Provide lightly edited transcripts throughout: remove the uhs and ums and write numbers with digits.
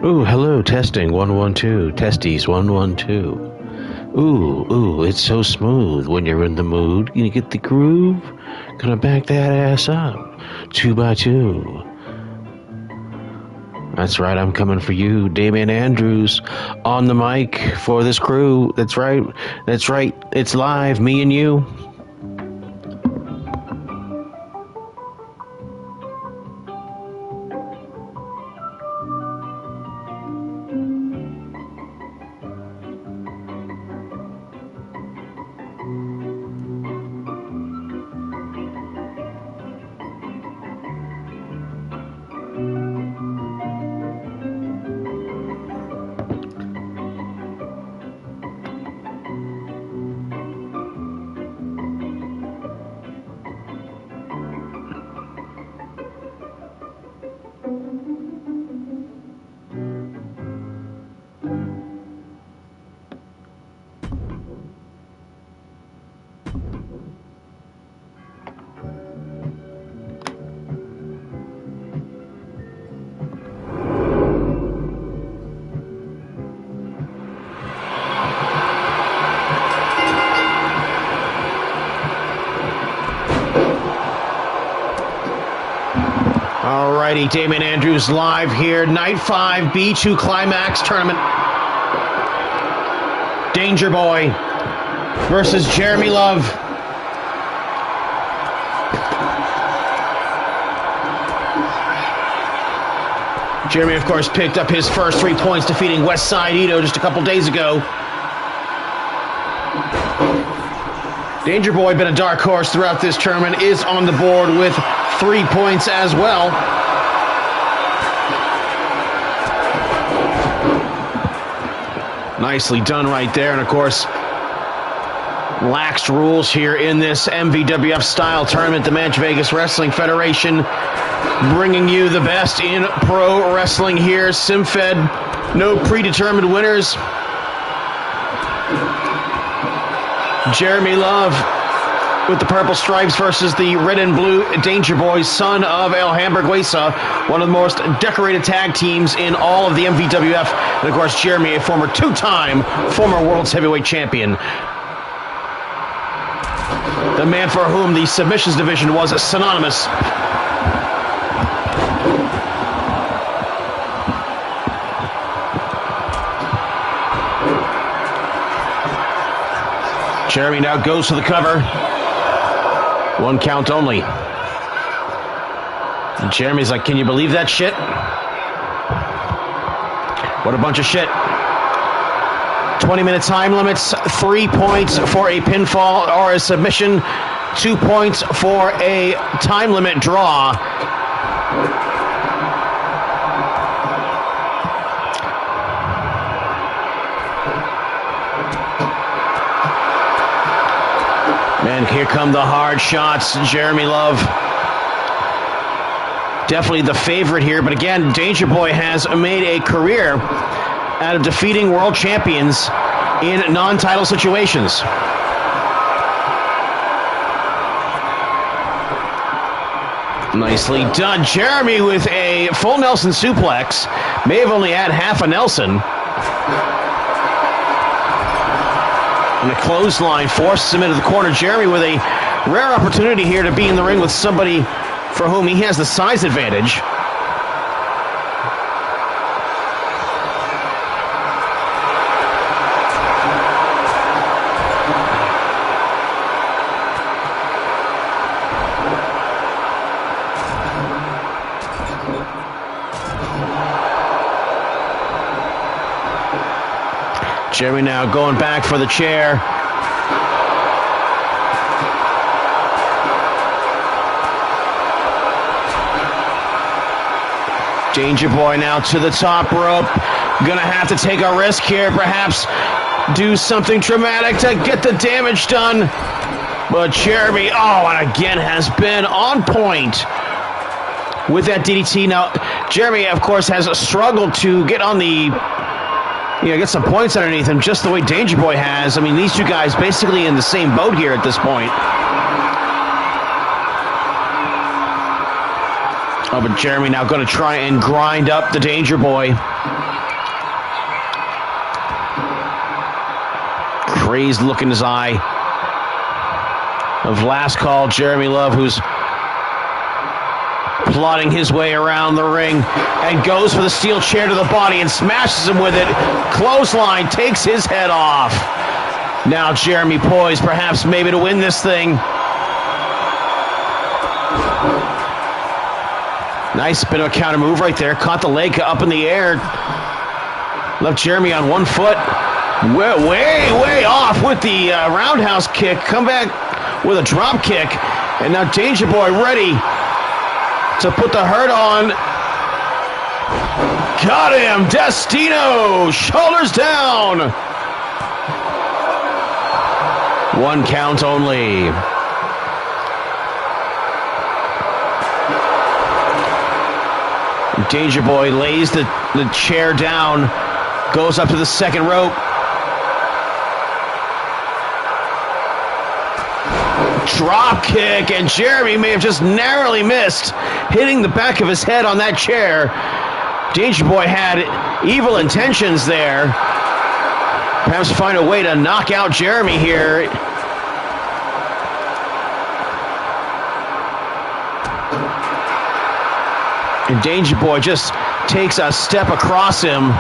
Ooh, hello, testing, 112, testes, 112. Ooh, it's so smooth when you're in the mood. You get the groove? Gonna back that ass up, 2 by 2. That's right, I'm coming for you, Damian Andrews, on the mic for this crew. That's right, it's live, me and you. Alrighty, Damian Andrews live here, Night 5 B2 Climax tournament. Danger Boy versus Jeremy Love. Jeremy, of course, picked up his first 3 points defeating Westside Ito just a couple days ago. Danger Boy, been a dark horse throughout this tournament, is on the board with 3 points as well. Nicely done right there. And of course, laxed rules here in this MVWF style tournament. The Match Vegas Wrestling Federation bringing you the best in pro wrestling here. SimFed, no predetermined winners. Jeremy Love with the purple stripes versus the red and blue Danger Boy, son of El Hamburguesa, one of the most decorated tag teams in all of the MVWF. And of course, Jeremy, a former two-time former World's Heavyweight Champion. The man for whom the submissions division was synonymous. Jeremy now goes to the cover. 1 count only. And Jeremy's like, can you believe that shit? What a bunch of shit. 20-minute time limits, 3 points for a pinfall or a submission, 2 points for a time limit draw. And here come the hard shots. Jeremy Love, definitely the favorite here. But again, Danger Boy has made a career out of defeating world champions in non-title situations. Nicely done. Jeremy with a full Nelson suplex. May have only had half a Nelson. And a clothesline forces him into the corner. Jeremy with a rare opportunity here to be in the ring with somebody for whom he has the size advantage. Jeremy now going back for the chair. Danger Boy now to the top rope. Gonna have to take a risk here, perhaps do something dramatic to get the damage done. But Jeremy, and again has been on point with that DDT. Now, Jeremy, of course, has struggled to get on the Get some points underneath him, just the way Danger Boy has. I mean, these two guys basically in the same boat here at this point. Oh, but Jeremy now going to try and grind up the Danger Boy. Crazed look in his eye of last call Jeremy Love, who's plodding his way around the ring and goes for the steel chair to the body and smashes him with it. Clothesline, takes his head off. Now Jeremy poised, perhaps maybe to win this thing. Nice bit of a counter move right there. Caught the leg up in the air. Left Jeremy on one foot. Way off with the roundhouse kick. Come back with a drop kick. And now Danger Boy ready to put the hurt on. Got him. Destino. Shoulders down. 1 count only. Danger Boy lays the chair down. Goes up to the second rope. Drop kick, and Jeremy may have just narrowly missed hitting the back of his head on that chair. Danger Boy had evil intentions there. Perhaps find a way to knock out Jeremy here. And Danger Boy just takes a step across him.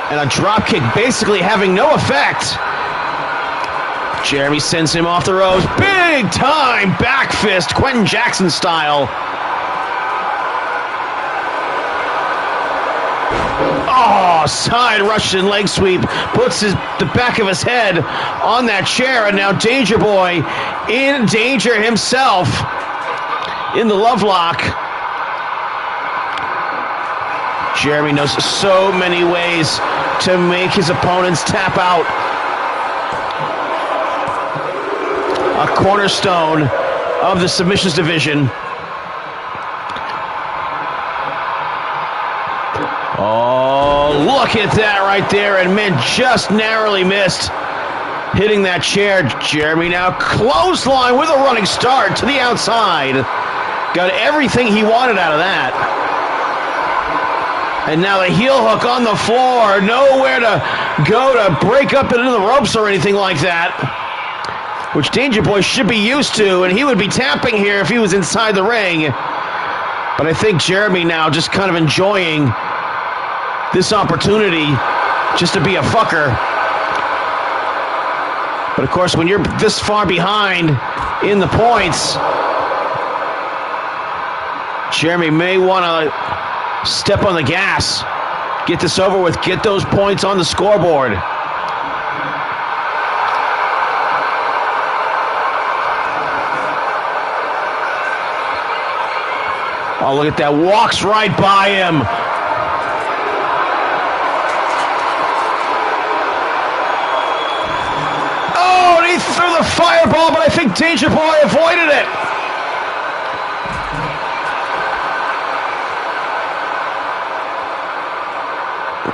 And a drop kick basically having no effect. Jeremy sends him off the ropes. Big time back fist, Quentin Jackson style. Oh, side Russian leg sweep. Puts the back of his head on that chair. And now Danger Boy in danger himself in the love lock. Jeremy knows so many ways to make his opponents tap out. A cornerstone of the submissions division. Oh, look at that right there. And man, just narrowly missed hitting that chair. Jeremy now clothesline with a running start to the outside. Got everything he wanted out of that. And now the heel hook on the floor. Nowhere to go to break up into the ropes or anything like that. Which Danger Boy should be used to. And he would be tapping here if he was inside the ring. But I think Jeremy now just kind of enjoying this opportunity just to be a fucker. But of course, when you're this far behind in the points, Jeremy may want to step on the gas, get this over with, get those points on the scoreboard. Oh, look at that. Walks right by him. Oh, and he threw the fireball, but I think Danger Boy avoided it.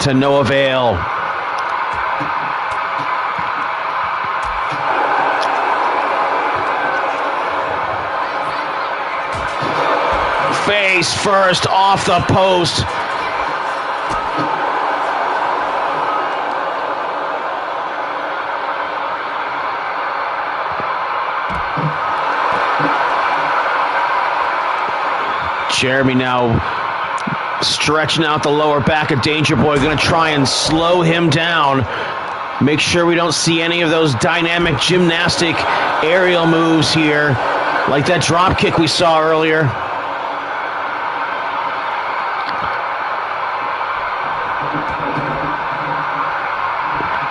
To no avail. Face first off the post. Jeremy now stretching out the lower back of Danger Boy, going to try and slow him down. Make sure we don't see any of those dynamic gymnastic aerial moves here, like that drop kick we saw earlier.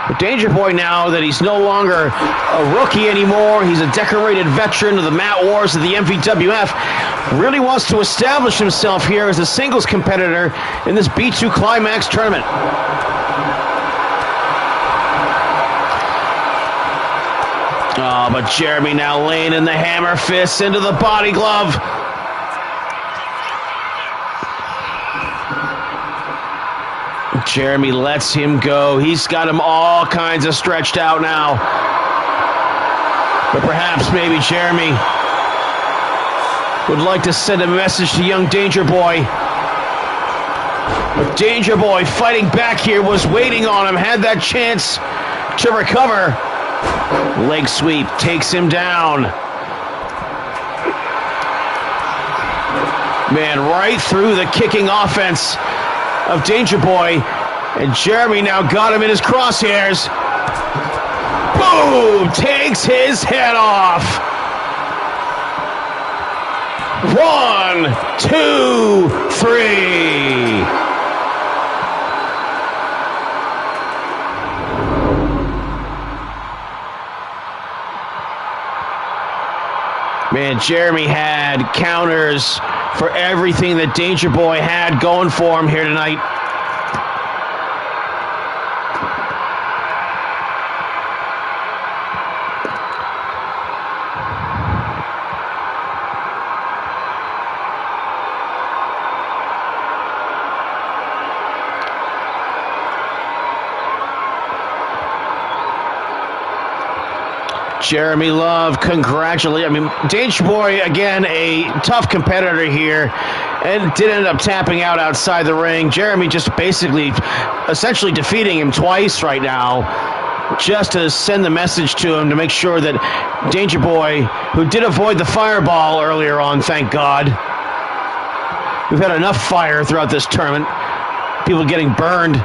But Danger Boy, now that he's no longer a rookie anymore, he's a decorated veteran of the mat wars of the MVWF, really wants to establish himself here as a singles competitor in this B2 Climax tournament. Oh, but Jeremy now laying in the hammer fists into the body glove. Jeremy lets him go. He's got him all kinds of stretched out now. But perhaps maybe Jeremy would like to send a message to young Danger Boy. But Danger Boy fighting back here, was waiting on him, had that chance to recover. Leg sweep takes him down. Man, right through the kicking offense of Danger Boy. And Jeremy now got him in his crosshairs. Boom! Takes his head off. 1, 2, 3. Man, Jeremy had counters for everything that Danger Boy had going for him here tonight. Jeremy Love, congratulate. I mean, Danger Boy, again, a tough competitor here, and did end up tapping out outside the ring. Jeremy just basically, essentially defeating him twice right now, just to send the message to him to make sure that Danger Boy, who did avoid the fireball earlier on, thank God. We've had enough fire throughout this tournament. People getting burned.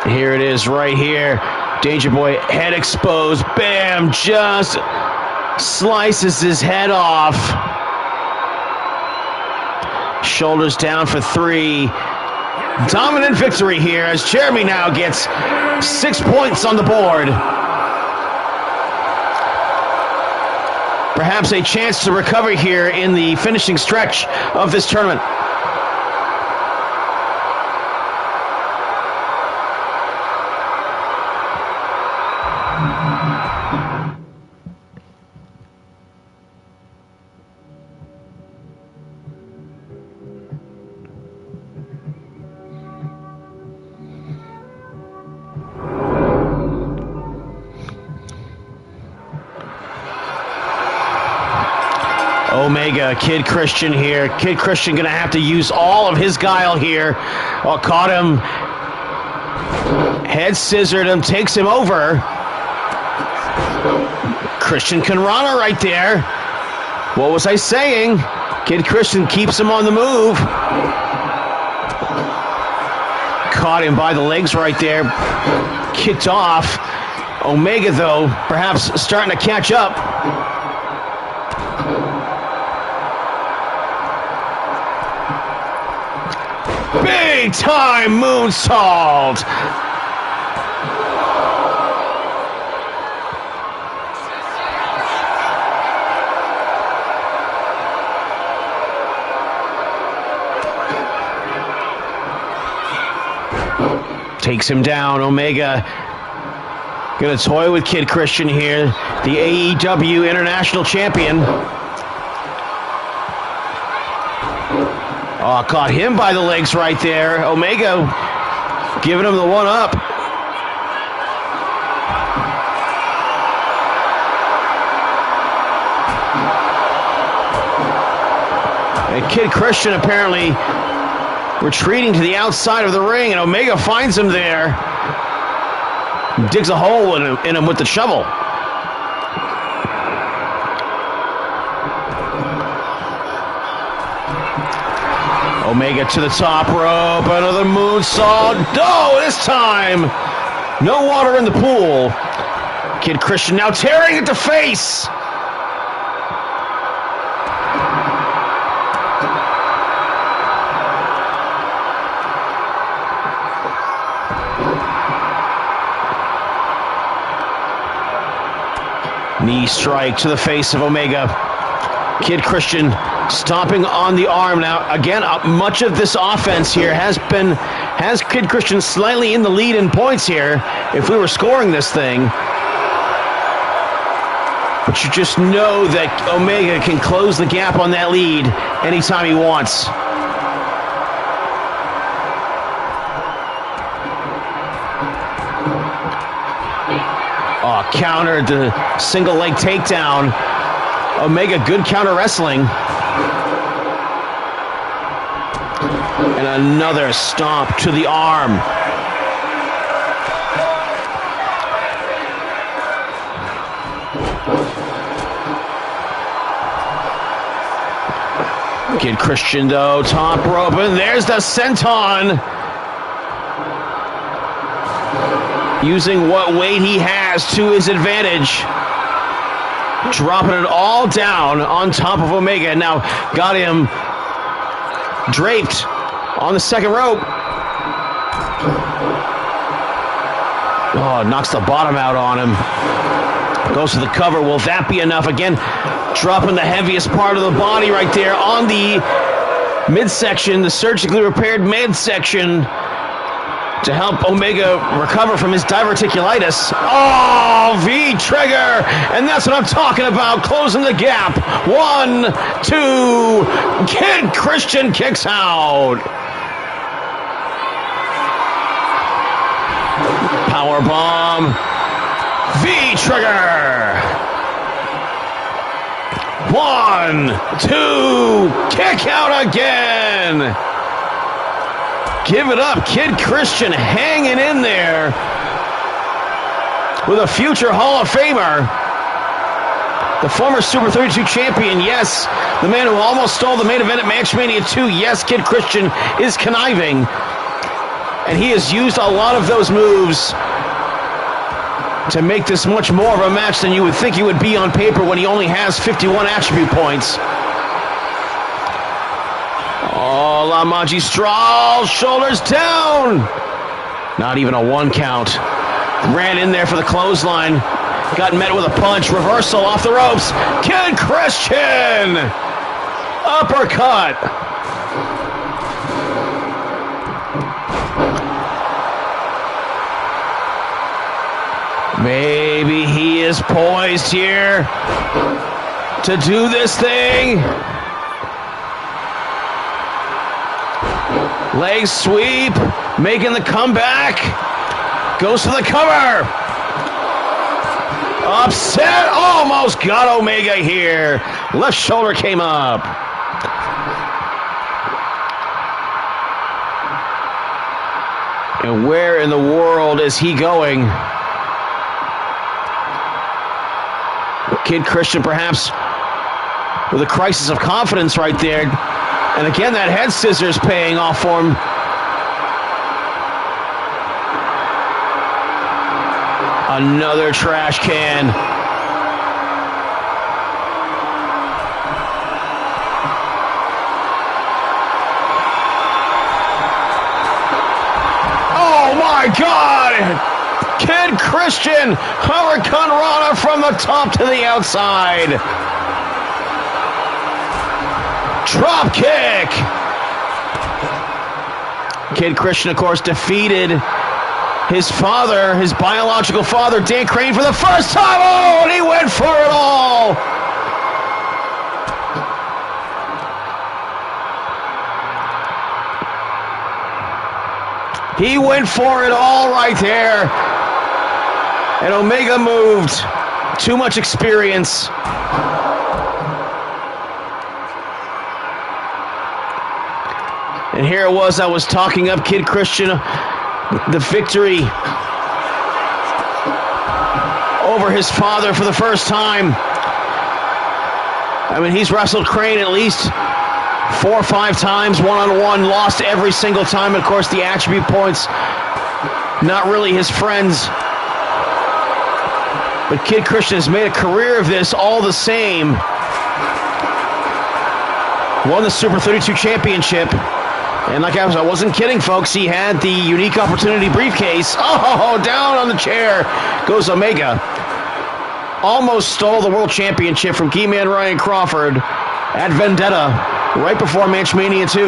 Here it is right here. Danger Boy, head exposed. Bam! Just slices his head off. Shoulders down for 3. Dominant victory here as Jeremy now gets 6 points on the board. Perhaps a chance to recover here in the finishing stretch of this tournament. Omega, Kid Christian here. Kid Christian gonna have to use all of his guile here. Oh, caught him. Head scissored him, takes him over. Christian Conrana right there. What was I saying? Kid Christian keeps him on the move. Caught him by the legs right there. Kicked off. Omega, though, perhaps starting to catch up. Big time moonsault. Takes him down. Omega gonna toy with Kid Christian here, the AEW International Champion. Oh, caught him by the legs right there. Omega giving him the one up. And Kid Christian apparently retreating to the outside of the ring, and Omega finds him there. Digs a hole in him with the shovel. Omega to the top rope, another moonsault. No, this time, no water in the pool. Kid Christian now tearing at the face. Knee strike to the face of Omega. Kid Christian stomping on the arm now. Again, much of this offense here has Kid Christian slightly in the lead in points here if we were scoring this thing. But you just know that Omega can close the gap on that lead anytime he wants. Oh, countered the single leg takedown. Omega, good counter wrestling. And another stomp to the arm. Kid Christian, though, top rope, and there's the senton. Using what weight he has to his advantage. Dropping it all down on top of Omega. Now got him draped on the second rope. Oh, knocks the bottom out on him. Goes to the cover. Will that be enough? Again, dropping the heaviest part of the body right there on the midsection, the surgically repaired midsection, to help Omega recover from his diverticulitis. Oh, V-trigger! And that's what I'm talking about, closing the gap. 1, 2, Kid Christian kicks out. Powerbomb. V-trigger. 1, 2, kick out again. Give it up, Kid Christian hanging in there with a future Hall of Famer. The former Super 32 champion, yes. The man who almost stole the main event at Match Mania 2, yes, Kid Christian is conniving. And he has used a lot of those moves to make this much more of a match than you would think he would be on paper when he only has 51 attribute points. Oh, La Magistral, shoulders down. Not even a 1 count. Ran in there for the clothesline. Got met with a punch. Reversal off the ropes. Kid Christian. Uppercut. Maybe he is poised here to do this thing. Leg sweep, making the comeback. Goes to the cover. Upset, almost got Omega here. Left shoulder came up. And where in the world is he going? Kid Christian perhaps with a crisis of confidence right there. And again, that head scissors paying off for him. Another trash can. Oh my God! Kid Christian, Hurricane Rana from the top to the outside. Drop kick. Kid Christian, of course, defeated his father, his biological father, Dan Crane, for the first time. Oh, and he went for it all. He went for it all right there. And Omega moved. Too much experience. And here it was, I was talking up Kid Christian, the victory over his father for the first time. I mean, he's wrestled Crane at least 4 or 5 times, one-on-one, lost every single time. Of course, the attribute points, not really his friends. But Kid Christian has made a career of this all the same. Won the Super 32 championship. And like I wasn't kidding, folks, he had the unique opportunity briefcase. Oh, down on the chair goes Omega. Almost stole the world championship from key man Ryan Crawford at Vendetta right before Match Mania 2.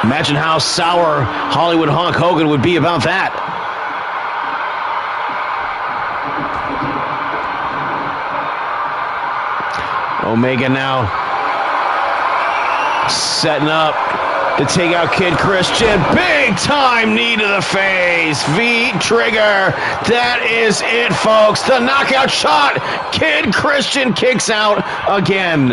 Imagine how sour Hollywood Hulk Hogan would be about that. Omega now setting up to take out Kid Christian. Big time knee to the face. V-trigger. That is it, folks. The knockout shot. Kid Christian kicks out again.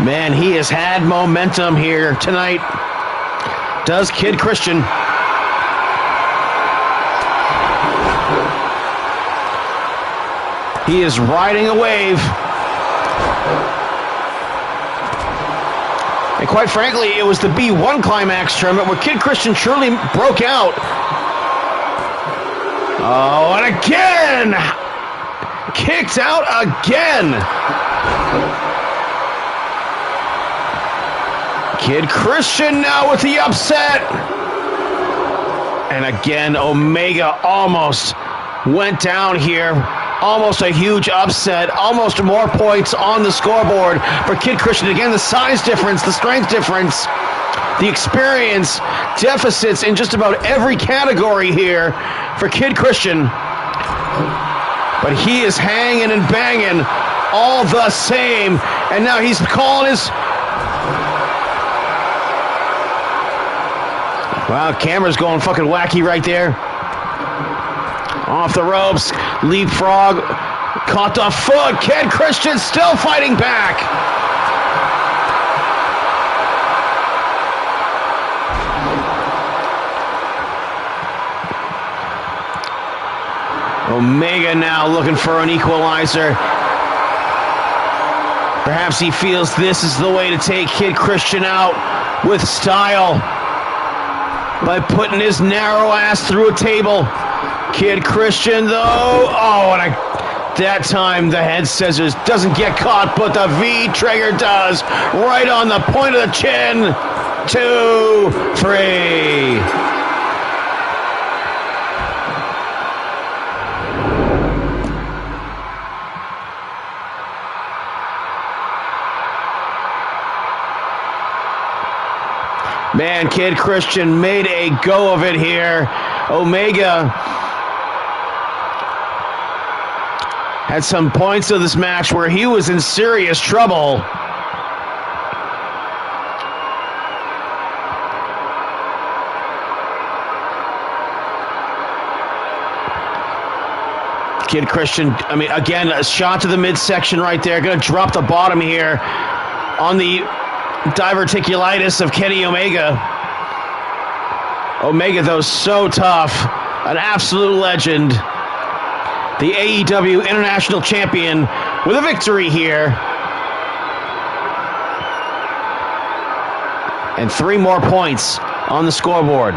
Man, he has had momentum here tonight. Does Kid Christian. He is riding a wave. And quite frankly, it was the B1 Climax tournament where Kid Christian surely broke out. Oh, and again! Kicked out again! Kid Christian now with the upset. And again, Omega almost went down here. Almost a huge upset. Almost more points on the scoreboard for Kid Christian. Again, the size difference, the strength difference, the experience deficits in just about every category here for Kid Christian. But he is hanging and banging all the same. And now he's calling his... Wow, camera's going fucking wacky right there. Off the ropes, leapfrog, caught the foot. Kid Christian still fighting back. Omega now looking for an equalizer. Perhaps he feels this is the way to take Kid Christian out with style by putting his narrow ass through a table. Kid Christian, though, that time the head scissors doesn't get caught, but the V-trigger does, right on the point of the chin. 2, 3. Man, Kid Christian made a go of it here. Omega had some points of this match where he was in serious trouble. Kid Christian, again, a shot to the midsection right there. Going to drop the bottom here on the diverticulitis of Kenny Omega. Omega, though, so tough. An absolute legend. The AEW International Champion with a victory here. And 3 more points on the scoreboard.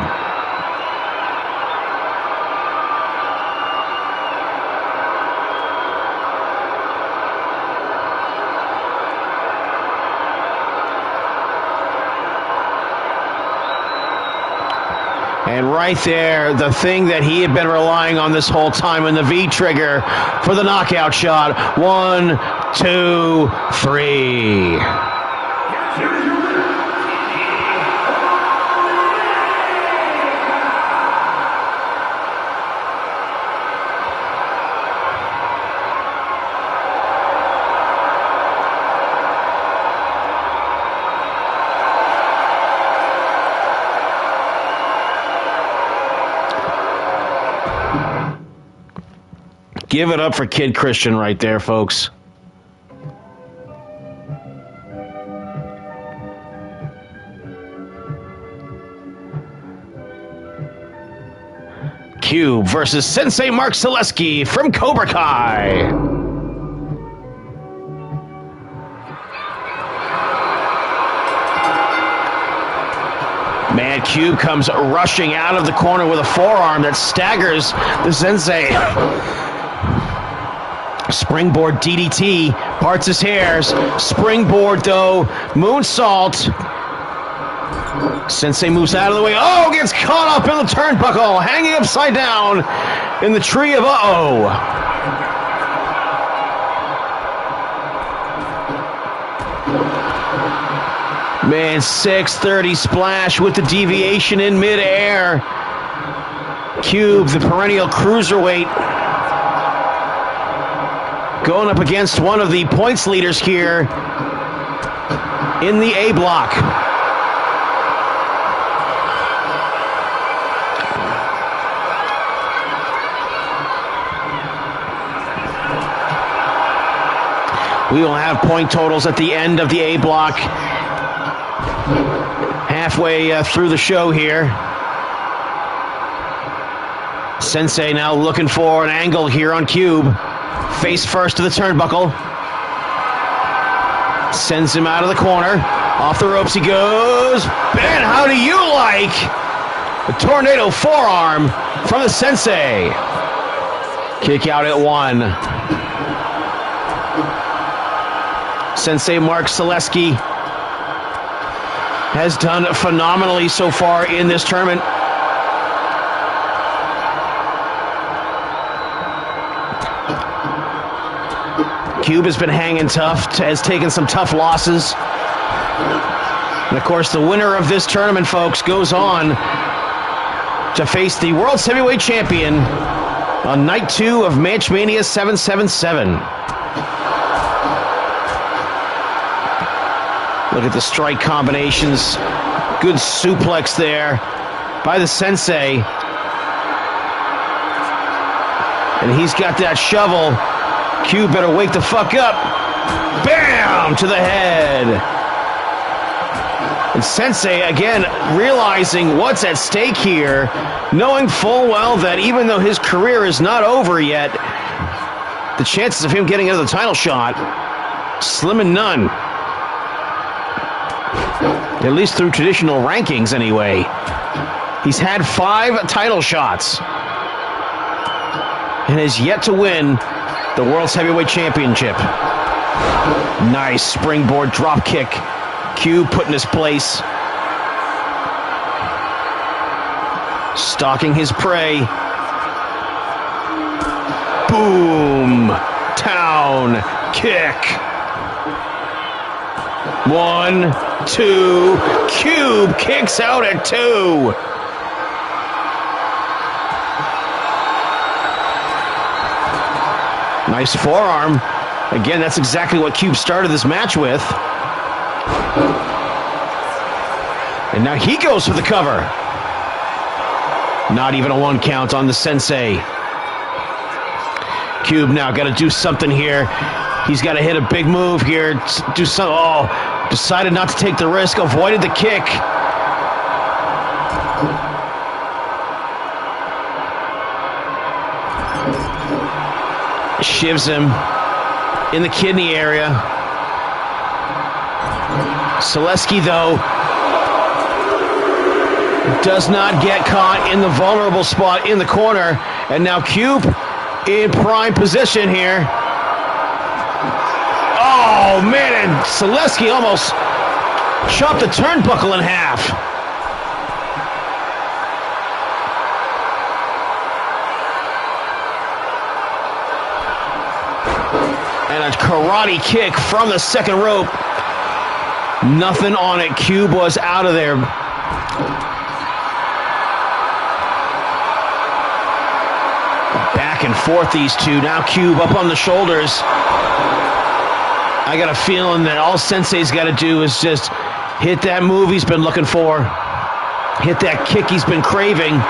And right there, the thing that he had been relying on this whole time in the V-trigger for the knockout shot. 1, 2, 3. Give it up for Kid Christian right there, folks. Cube versus Sensei Mark Zaleski from Cobra Kai. Man, Cube comes rushing out of the corner with a forearm that staggers the Sensei. Springboard DDT, parts his hairs. Springboard, though, moonsault. Sensei moves out of the way. Oh, gets caught up in the turnbuckle, hanging upside down in the tree of uh-oh. Man, 630 splash with the deviation in midair. Cube, the perennial cruiserweight, going up against one of the points leaders here in the A block. We will have point totals at the end of the A block. Halfway through the show here. Sensei now looking for an angle here on Cube. Face first to the turnbuckle. Sends him out of the corner. Off the ropes he goes. Ben, how do you like the tornado forearm from the Sensei? Kick out at 1. Sensei Mark Selesky has done phenomenally so far in this tournament. Cube has been hanging tough, has taken some tough losses. And of course, the winner of this tournament, folks, goes on to face the World's Heavyweight Champion on night 2 of Match Mania 777. Look at the strike combinations. Good suplex there by the Sensei. And he's got that shovel. Cube better wake the fuck up. Bam! To the head. And Sensei, again, realizing what's at stake here, knowing full well that even though his career is not over yet, the chances of him getting another title shot, slim and none. At least through traditional rankings, anyway. He's had 5 title shots and has yet to win the World's Heavyweight Championship. Nice springboard drop kick. Cube put in his place. Stalking his prey. Boom! Town kick. 1, 2. Cube kicks out at 2. Nice forearm. Again, that's exactly what Cube started this match with. And now he goes for the cover. Not even a 1 count on the Sensei. Cube now got to do something here. He's got to hit a big move here. Do some. Oh, decided not to take the risk. Avoided the kick. Shivs him in the kidney area. Selesky, though, does not get caught in the vulnerable spot in the corner. And now Cube in prime position here. Oh, man, and Selesky almost chopped the turnbuckle in half. And a karate kick from the second rope. Nothing on it. Cube was out of there. Back and forth, these two. Now Cube up on the shoulders. I got a feeling that all Sensei's got to do is just hit that move he's been looking for. Hit that kick he's been craving.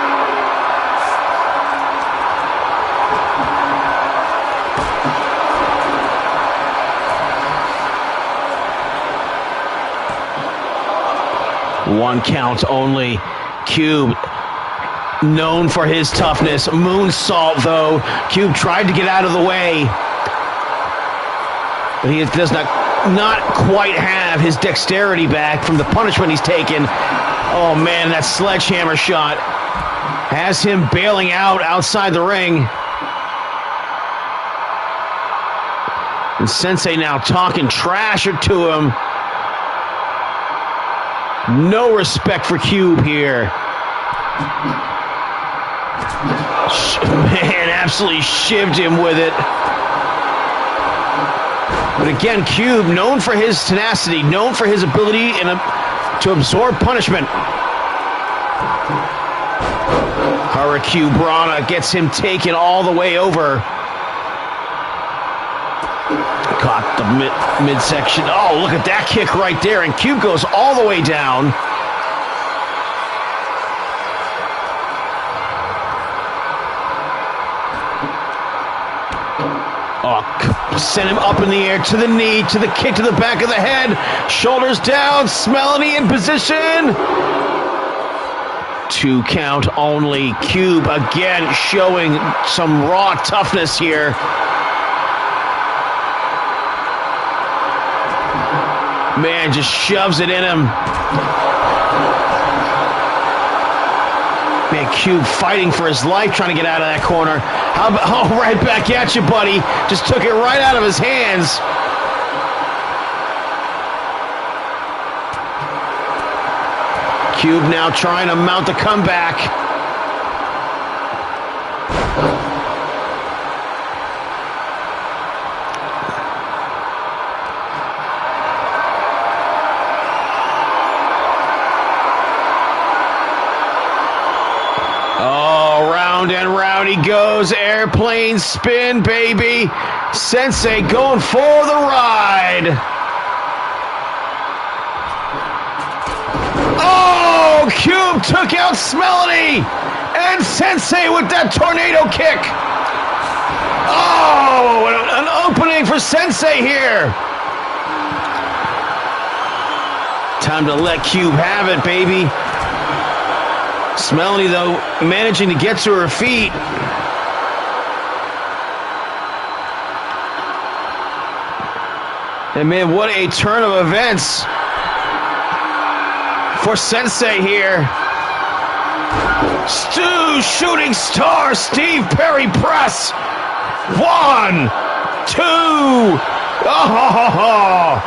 One count only. Cube, known for his toughness. Moonsault, though. Cube tried to get out of the way, but he does not quite have his dexterity back from the punishment he's taken. Oh, man, that sledgehammer shot has him bailing out outside the ring. And Sensei now talking trash to him. No respect for Cube here. Man, absolutely shivved him with it. But again, Cube, known for his tenacity, known for his ability to absorb punishment. Hurricane Brana gets him taken all the way over. Caught the midsection. Oh, look at that kick right there. And Cube goes all the way down. Oh, sent him up in the air to the knee, to the kick to the back of the head. Shoulders down. Smelly in position. 2 count only. Cube again showing some raw toughness here. Man, just shoves it in him. Man, Cube fighting for his life, trying to get out of that corner. Oh, right back at you, buddy. Just took it right out of his hands. Cube now trying to mount the comeback. Oh, round and round he goes. Airplane spin, baby. Sensei going for the ride. Oh, Cube took out Smelly. And Sensei with that tornado kick. Oh, an opening for Sensei here. Time to let Cube have it, baby. Smelly, though, managing to get to her feet. And, man, what a turn of events for Sensei here. Stu shooting star, Steve Perry press. 1, 2. Oh!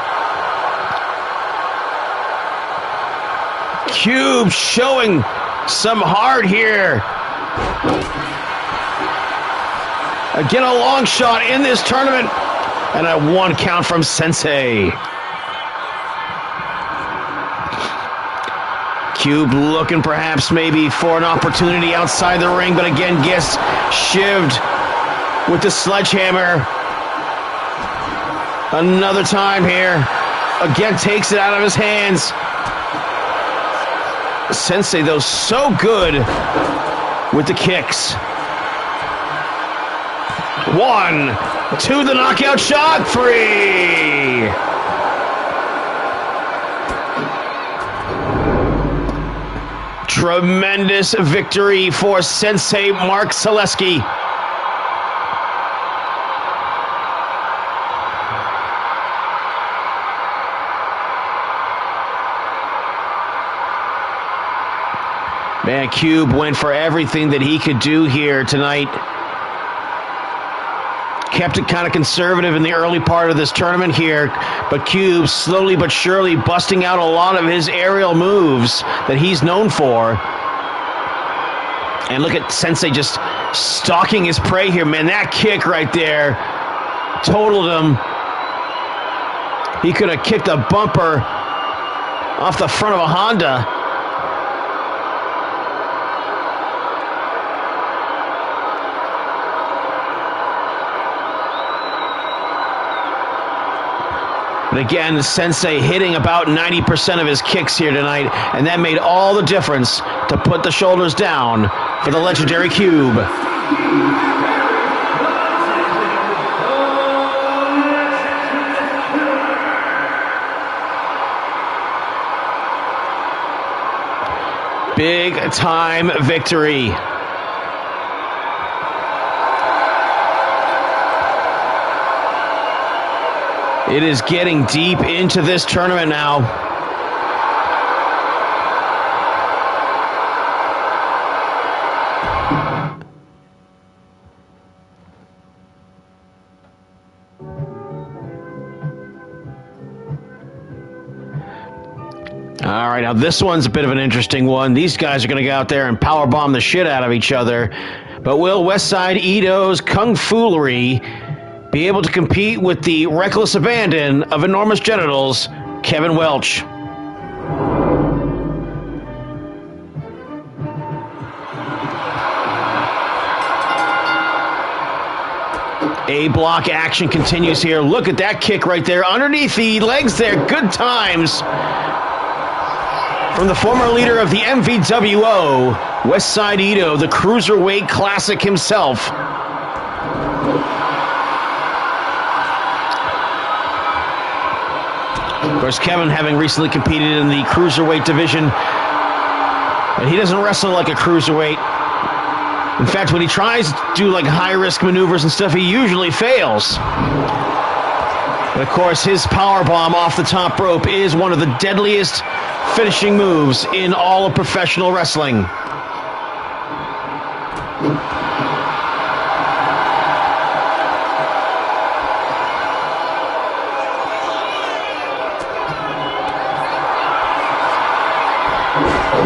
Cube showing some heart here. Again, a long shot in this tournament. And a 1 count from Sensei. Cube looking perhaps maybe for an opportunity outside the ring, but again gets shivved with the sledgehammer. Another time here. Again takes it out of his hands. Sensei, though, so good with the kicks. 1, 2, the knockout shot, 3. Tremendous victory for Sensei Mark Zaleski. Man, Cube went for everything that he could do here tonight. Kept it kind of conservative in the early part of this tournament here, but Cube slowly but surely busting out a lot of his aerial moves that he's known for. And look at Sensei just stalking his prey here, man. That kick right there totaled him. He could have kicked a bumper off the front of a Honda. But again, Sensei hitting about 90% of his kicks here tonight, and that made all the difference to put the shoulders down for the legendary Cube. Big time victory. It is getting deep into this tournament now. All right, now this one's a bit of an interesting one. These guys are going to go out there and powerbomb the shit out of each other. But will Westside Ito's Kung Foolery be able to compete with the reckless abandon of enormous genitals, Kevin Welch? A-block action continues here. Look at that kick right there. Underneath the legs there. Good times from the former leader of the MVWO, Westside Ito, the Cruiserweight Classic himself. Of course, Kevin having recently competed in the Cruiserweight division, but he doesn't wrestle like a Cruiserweight. In fact, when he tries to do like high-risk maneuvers and stuff, he usually fails. But of course, his powerbomb off the top rope is one of the deadliest finishing moves in all of professional wrestling.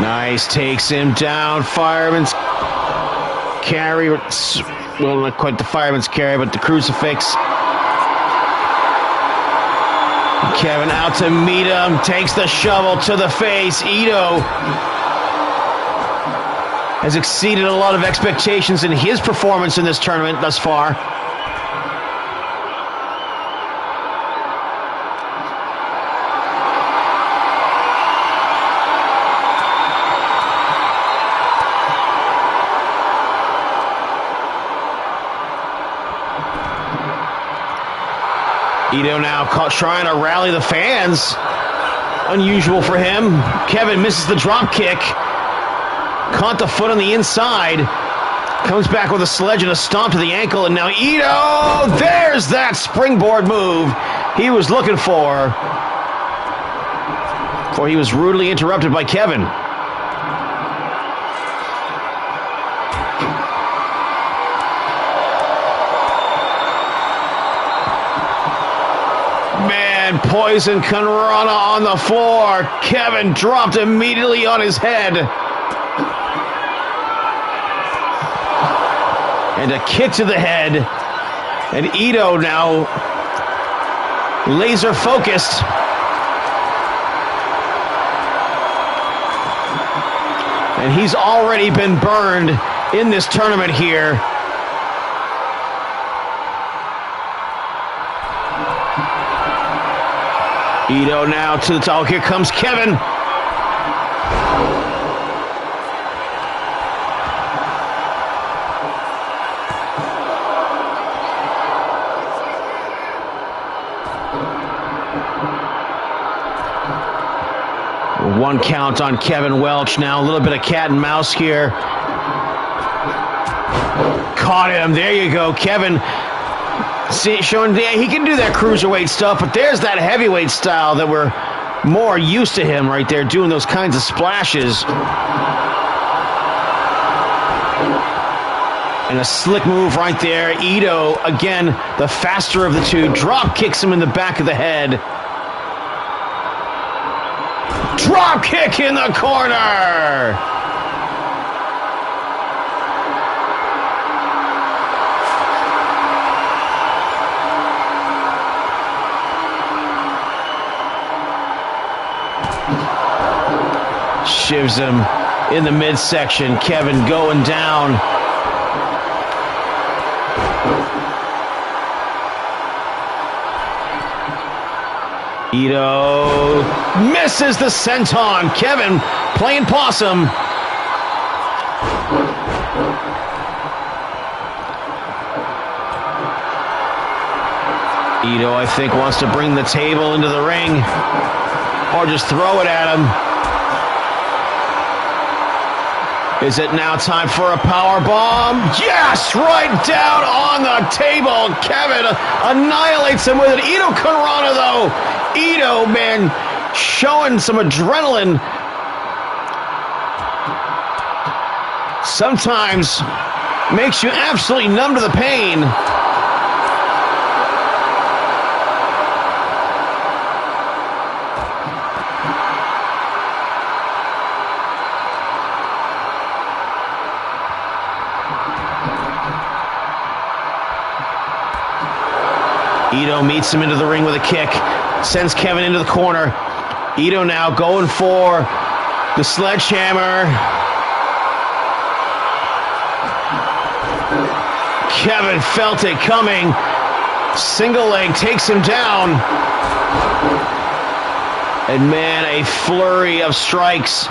Nice, takes him down. Fireman's carry, well, not quite the fireman's carry, but the crucifix. Kevin out to meet him, takes the shovel to the face. Ito has exceeded a lot of expectations in his performance in this tournament thus far. Ito now trying to rally the fans. Unusual for him. Kevin misses the drop kick. Caught the foot on the inside. Comes back with a sledge and a stomp to the ankle. And now Ito, there's that springboard move he was looking for. For he was rudely interrupted by Kevin. Poison Conrana on the floor. Kevin dropped immediately on his head. And a kick to the head. And Ito now laser focused. And he's already been burned in this tournament here. Ito now to the top. Here comes Kevin. One count on Kevin Welch now. A little bit of cat and mouse here. Caught him. There you go. Kevin showing he can do that cruiserweight stuff, but there's that heavyweight style that we're more used to him right there, doing those kinds of splashes. And a slick move right there. Ito, again, the faster of the two, drop kicks him in the back of the head. Drop kick in the corner! Shivs him in the midsection. Kevin going down. Ito misses the senton. Kevin playing possum. Ito, I think, wants to bring the table into the ring or just throw it at him. Is it now time for a power bomb? Yes, right down on the table. Kevin annihilates him with it. Ito Conrana, though. Ito, man, showing some adrenaline. Sometimes makes you absolutely numb to the pain. Ito meets him into the ring with a kick, sends Kevin into the corner. Ito now going for the sledgehammer. Kevin felt it coming, Single leg takes him down. And man, a flurry of strikes.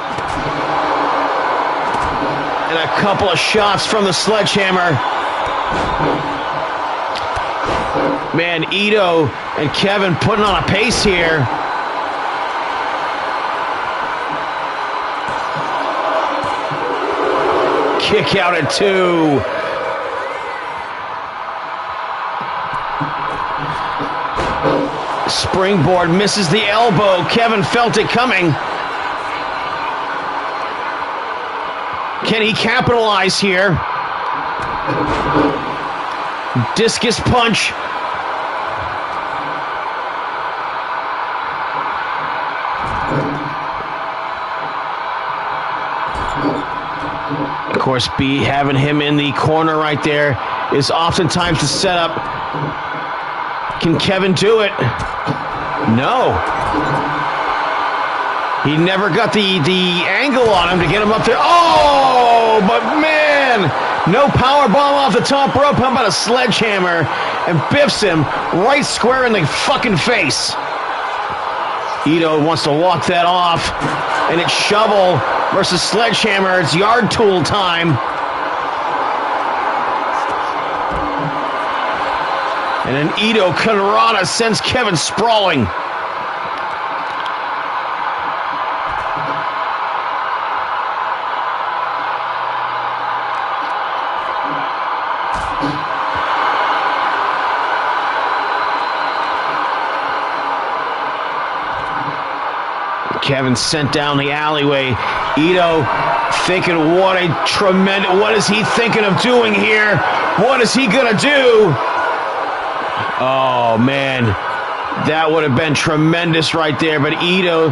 And a couple of shots from the sledgehammer. Man, Ito and Kevin putting on a pace here. Kick out at 2. Springboard misses the elbow. Kevin felt it coming. Can he capitalize here? Discus punch. Of course, having him in the corner right there is oftentimes the setup. Can Kevin do it? No. He never got the angle on him to get him up there. Oh, but man, no power bomb off the top rope. How about a sledgehammer? And biffs him right square in the fucking face. Ito wants to walk that off. And it's shovel versus sledgehammer. It's yard tool time. And an Ito Kanrana sends Kevin sprawling. Kevin sent down the alleyway. Ito thinking, what is he thinking of doing here? What is he gonna do? Oh man, that would have been tremendous right there, but Ito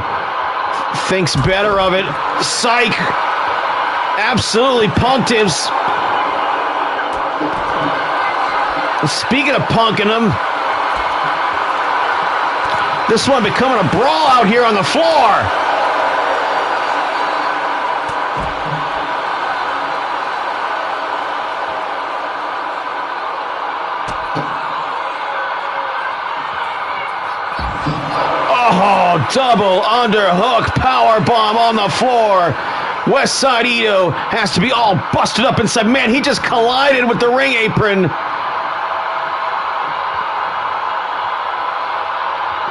thinks better of it. Psych! Absolutely punked him. Speaking of punking him, this one becoming a brawl out here on the floor. Oh, double underhook power bomb on the floor. West Side Ito has to be all busted up inside. Man, he just collided with the ring apron.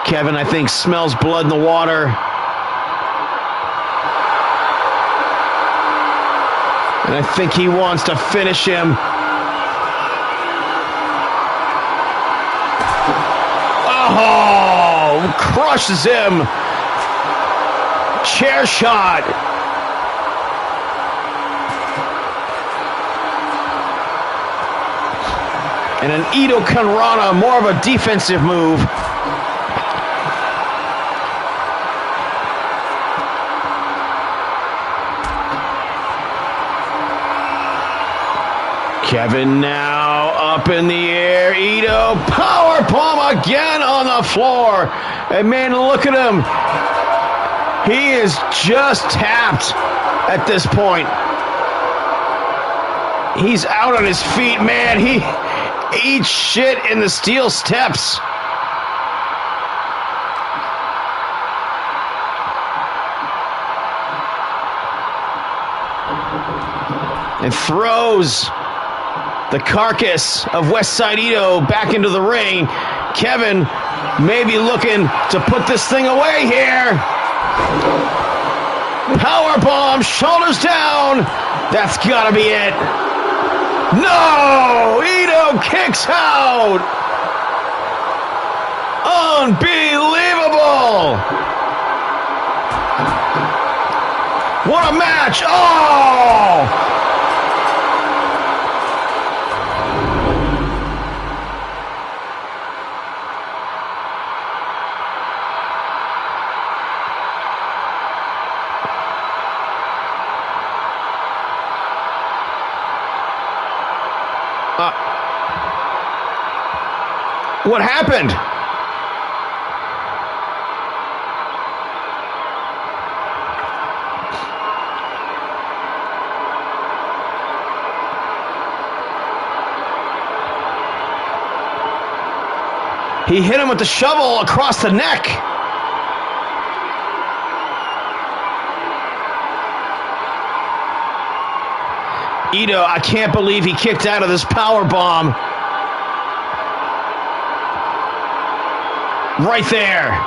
Kevin, I think, smells blood in the water. And I think he wants to finish him. Oh, crushes him. Chair shot. And an Ito Kanrana, more of a defensive move. Kevin now up in the air. Ito power bomb again on the floor. And man, look at him. He is just tapped at this point. He's out on his feet, man. He eats shit in the steel steps. And throws the carcass of West Side Ito back into the ring. Kevin may be looking to put this thing away here. Powerbomb, shoulders down. That's gotta be it. No! Ito kicks out. Unbelievable. What a match. Oh! What happened? He hit him with the shovel across the neck. Ito, I can't believe he kicked out of this power bomb. Right there.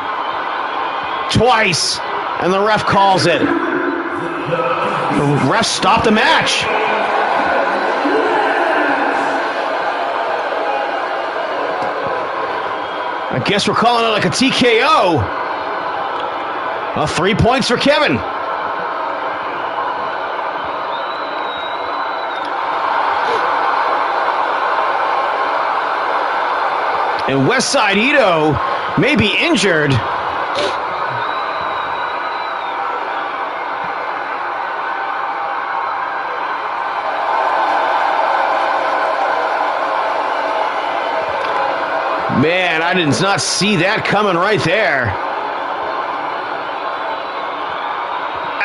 Twice. And the ref calls it. The ref stopped the match. I guess we're calling it like a TKO. 3 points for Kevin. And Westside Ito may be injured. Man, I did not see that coming right there.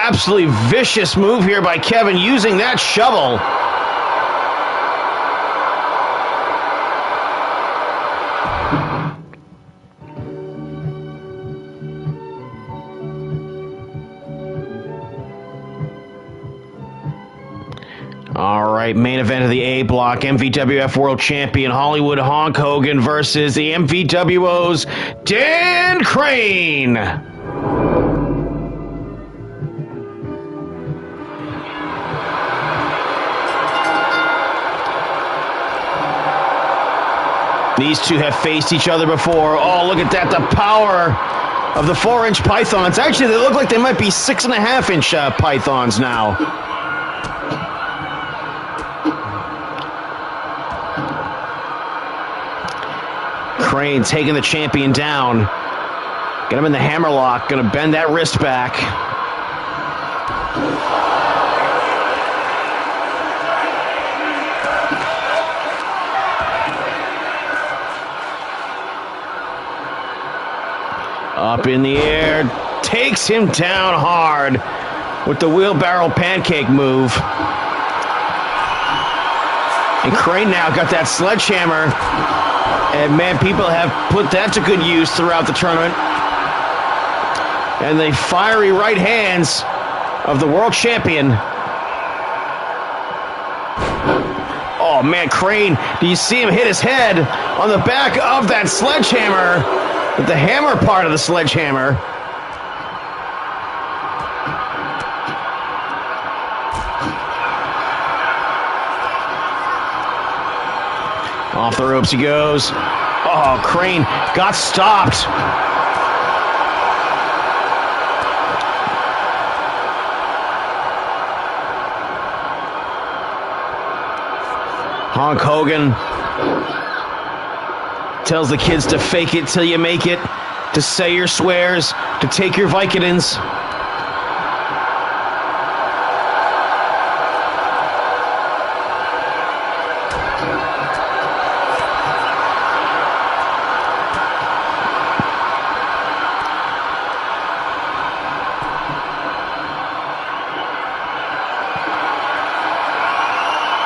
Absolutely vicious move here by Kevin using that shovel. All right, main event of the A block, MVWF World Champion Hollywood Hulk Hogan versus the MVWO's Dan Crane. These two have faced each other before. Oh, look at that, the power of the 4-inch pythons. Actually, they look like they might be 6.5-inch pythons now. Crane taking the champion down. Get him in the hammerlock. Gonna bend that wrist back. Up in the air. Takes him down hard with the wheelbarrow pancake move. And Crane now got that sledgehammer. And man, people have put that to good use throughout the tournament. And the fiery right hands of the world champion. Oh man, Crane, do you see him hit his head on the back of that sledgehammer with the hammer part of the sledgehammer? Off the ropes he goes. Oh, Crane got stopped. Hulk Hogan tells the kids to fake it till you make it, to say your swears, to take your Vicodins.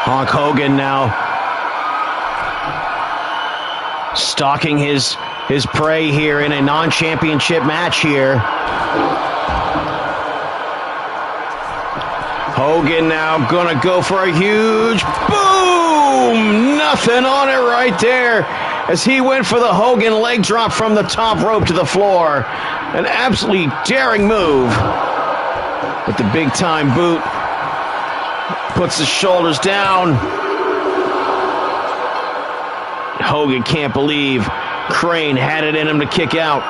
Hulk Hogan now stalking his prey here in a non-championship match here. Hogan now gonna go for a huge boom! Nothing on it right there as he went for the Hogan leg drop from the top rope to the floor. An absolutely daring move with the big time boot. Puts his shoulders down. Hogan can't believe Crane had it in him to kick out.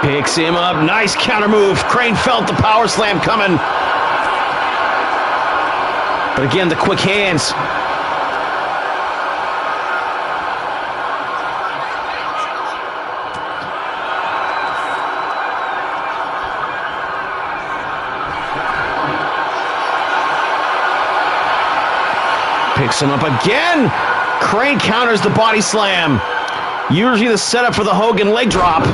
Picks him up. Nice counter move. Crane felt the power slam coming. But again, the quick hands. Picks him up again. Crane counters the body slam. Usually the setup for the Hogan leg drop.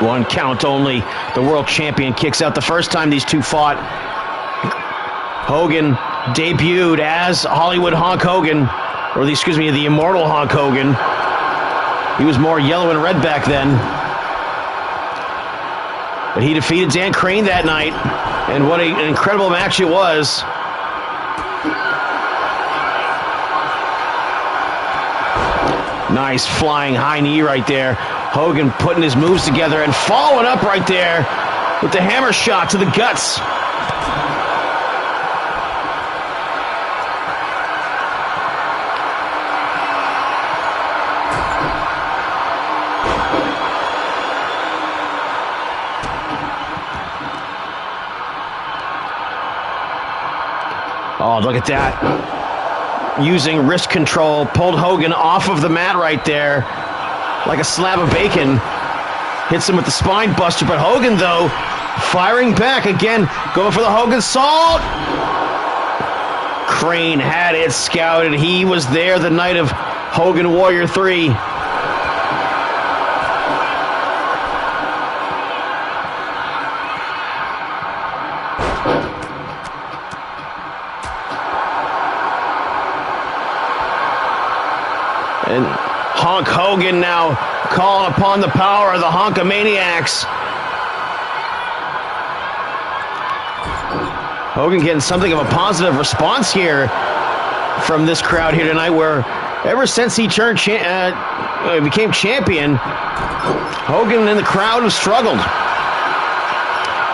1 count only. The world champion kicks out. The first time these two fought, Hogan debuted as Hollywood Hulk Hogan, or the Immortal Hulk Hogan. He was more yellow and red back then. But he defeated Dan Crane that night, and what an incredible match it was. Nice flying high knee right there. Hogan putting his moves together and following up right there with the hammer shot to the guts. Oh, look at that. Using wrist control, pulled Hogan off of the mat right there like a slab of bacon. Hits him with the spine buster, but Hogan, though, firing back again, going for the Hogan salt. Crane had it scouted. He was there the night of Hogan Warrior 3. And Hulk Hogan now calling upon the power of the Hulkamaniacs. Hogan getting something of a positive response here from this crowd here tonight, where ever since he became champion, Hogan and the crowd have struggled.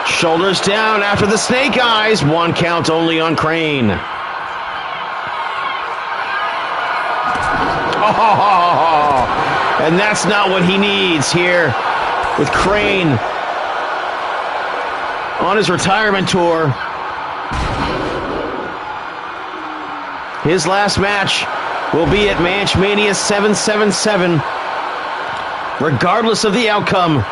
Shoulders down after the snake eyes. 1 count only on Crane. Oh, and that's not what he needs here with Crane on his retirement tour. His last match will be at Match Mania 777, regardless of the outcome.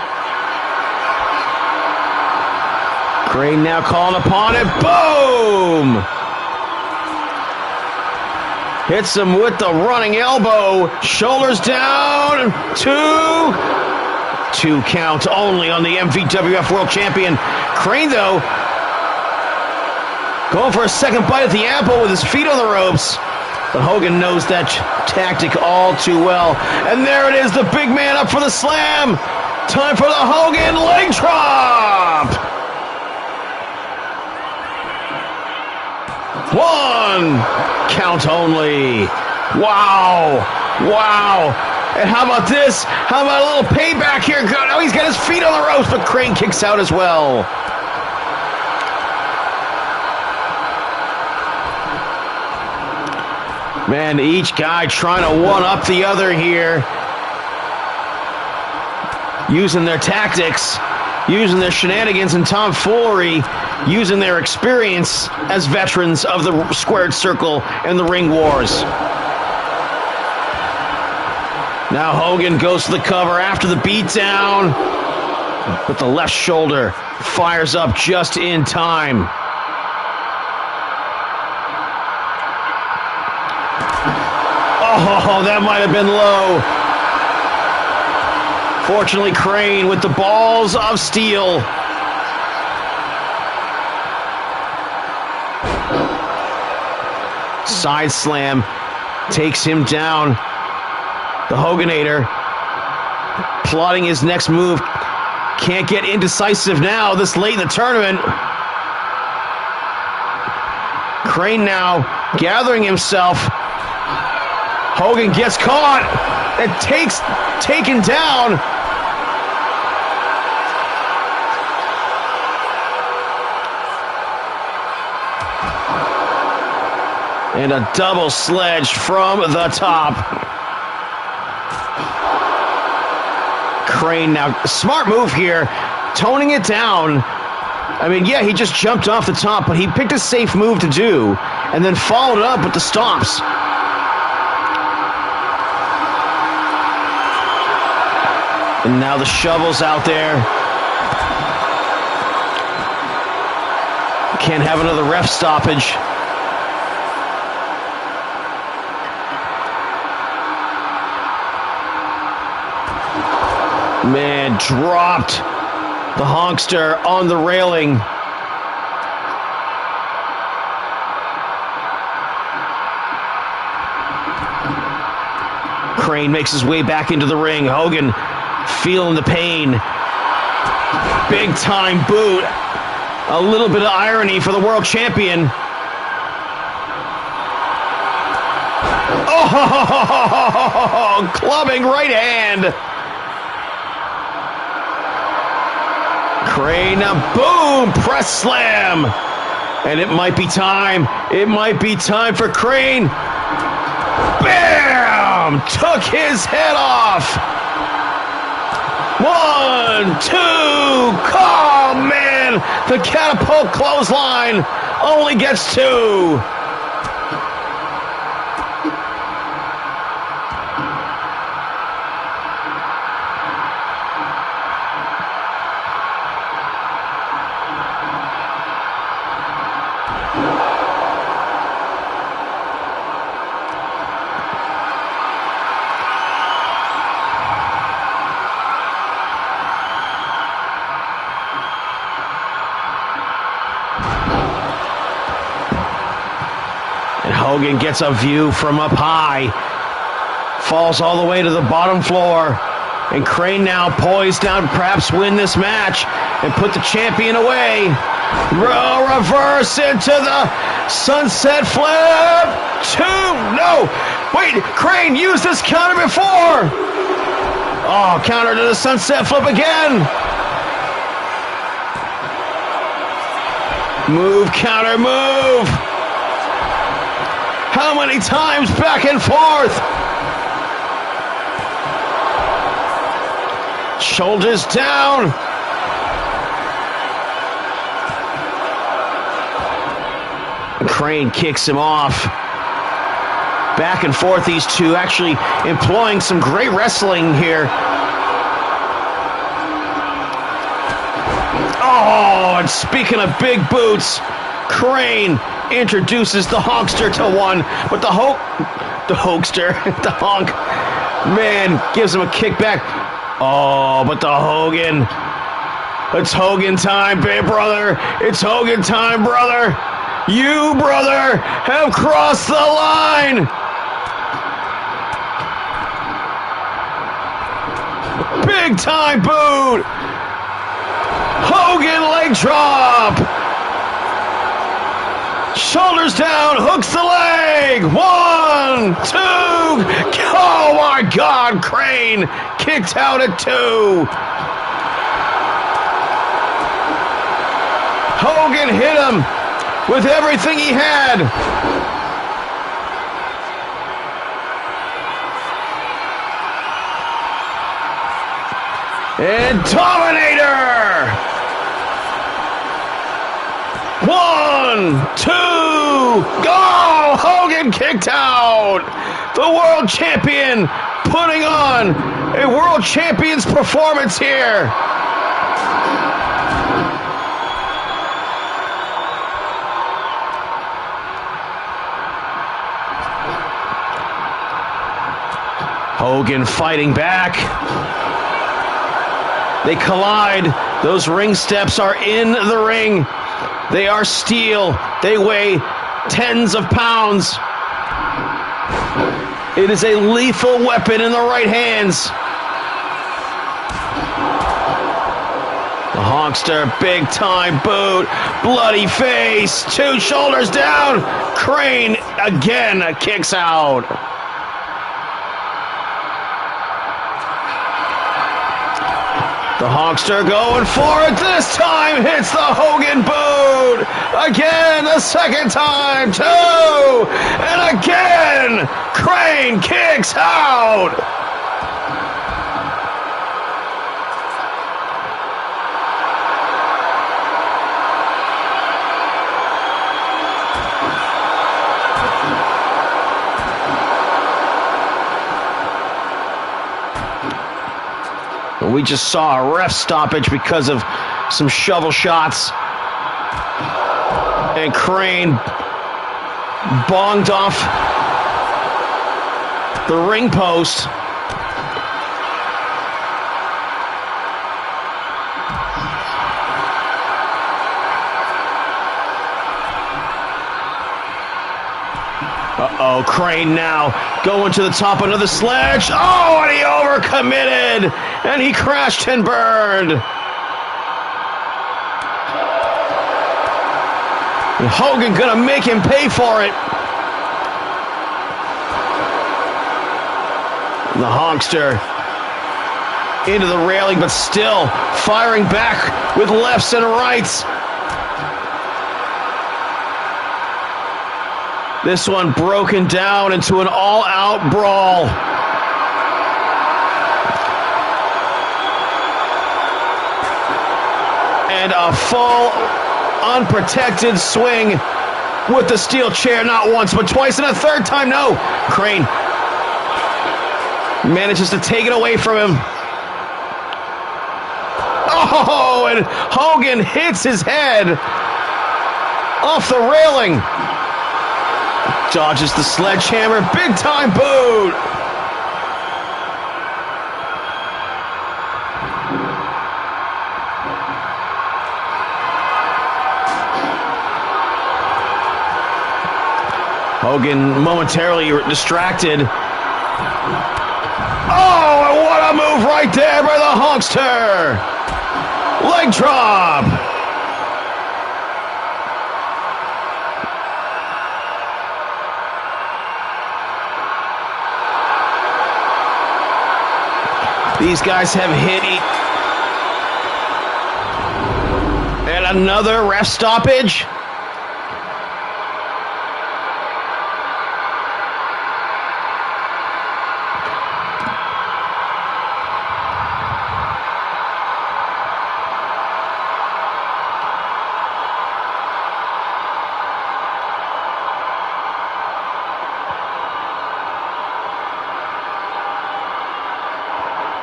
Crane now calling upon it. Boom! Hits him with the running elbow. Shoulders down. 2 count only on the MVWF World Champion. Crane, though, going for a second bite at the apple with his feet on the ropes. But Hogan knows that tactic all too well. And there it is, the big man up for the slam. Time for the Hogan leg drop. 1 count only. Wow. Wow. And how about this? How about a little payback here? Oh, he's got his feet on the ropes, but Crane kicks out as well. Man, each guy trying to one-up the other here. Using their tactics, using their shenanigans and tomfoolery, using their experience as veterans of the squared circle and the ring wars. Now Hogan goes to the cover after the beatdown, but the left shoulder fires up just in time. Oh, that might have been low. Fortunately, Crane with the balls of steel. Side slam takes him down. The Hoganator plotting his next move. Can't get indecisive now this late in the tournament. Crane now gathering himself. Hogan gets caught and taken down. And a double sledge from the top. Crane now, smart move here, toning it down. I mean, yeah, he just jumped off the top, but he picked a safe move to do, and then followed it up with the stomps. And now the shovel's out there. Can't have another ref stoppage. Man, dropped the Honkster on the railing. Crane makes his way back into the ring. Hogan feeling the pain. Big time boot. A little bit of irony for the world champion. Oh, clubbing right hand. Crane, boom, press slam. And it might be time. It might be time for Crane. Bam! Took his head off. 1, 2, oh man! The catapult clothesline only gets 2. Hogan gets a view from up high, falls all the way to the bottom floor, and Crane now poised down to perhaps win this match and put the champion away. Reverse into the sunset flip. 2, no, wait, Crane used this counter before. Oh, counter to the sunset flip again. Move, counter, move. How many times back and forth? Shoulders down. Crane kicks him off. Back and forth, these two actually employing some great wrestling here. Oh, and speaking of big boots, Crane introduces the Honkster to one, but the Honkster, the Honk, man, gives him a kick back. Oh, but the Hogan, it's Hogan time, babe, brother. It's Hogan time, brother. You, brother, have crossed the line. Big time boot. Hogan leg drop. Shoulders down, hooks the leg. 1, 2. Oh my God, Crane kicked out at 2. Hogan hit him with everything he had. And Dominator. 1, 2, go! Hogan kicked out! The world champion putting on a world champion's performance here. Hogan fighting back. They collide. Those ring steps are in the ring. They are steel. They weigh tens of pounds. It is a lethal weapon in the right hands. The Honkster, big time boot, bloody face, 2 shoulders down. Crane again kicks out. The Honkster going for it this time, hits the Hogan boot. Again, the second time, 2. And again, Crane kicks out. We just saw a ref stoppage because of some shovel shots. And Crane bonged off the ring post. Uh-oh, Crane now going to the top, another sledge. Oh, and he overcommitted, and he crashed and burned. And Hogan gonna make him pay for it. The Honkster into the railing, but still firing back with lefts and rights. This one broken down into an all-out brawl. And a full, unprotected swing with the steel chair, not once, but twice, and a third time, no. Crane manages to take it away from him. Oh, and Hogan hits his head off the railing. Dodges the sledgehammer, big time boot. Hogan momentarily distracted. Oh, and what a move right there by the Honkster. Leg drop. These guys have hit and another ref stoppage.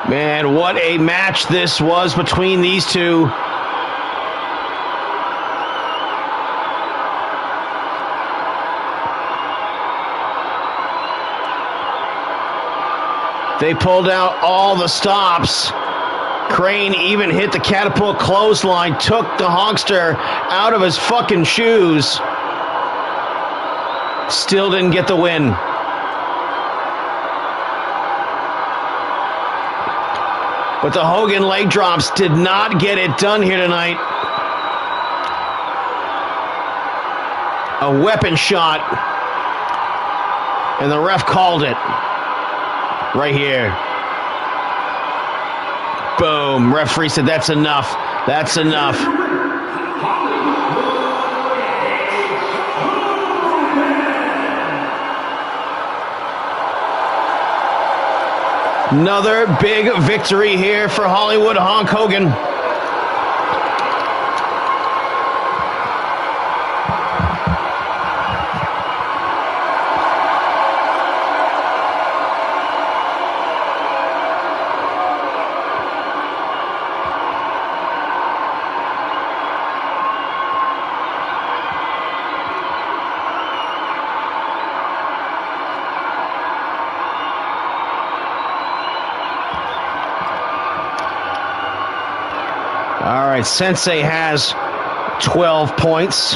Man, what a match this was between these two. They pulled out all the stops. Crane even hit the catapult clothesline, took the Honkster out of his fucking shoes. Still didn't get the win. But the Hogan leg drops did not get it done here tonight. A weapon shot. And the ref called it. Right here. Boom. Referee said that's enough. That's enough. Another big victory here for Hollywood Honk Hogan. All right, Sensei has 12 points.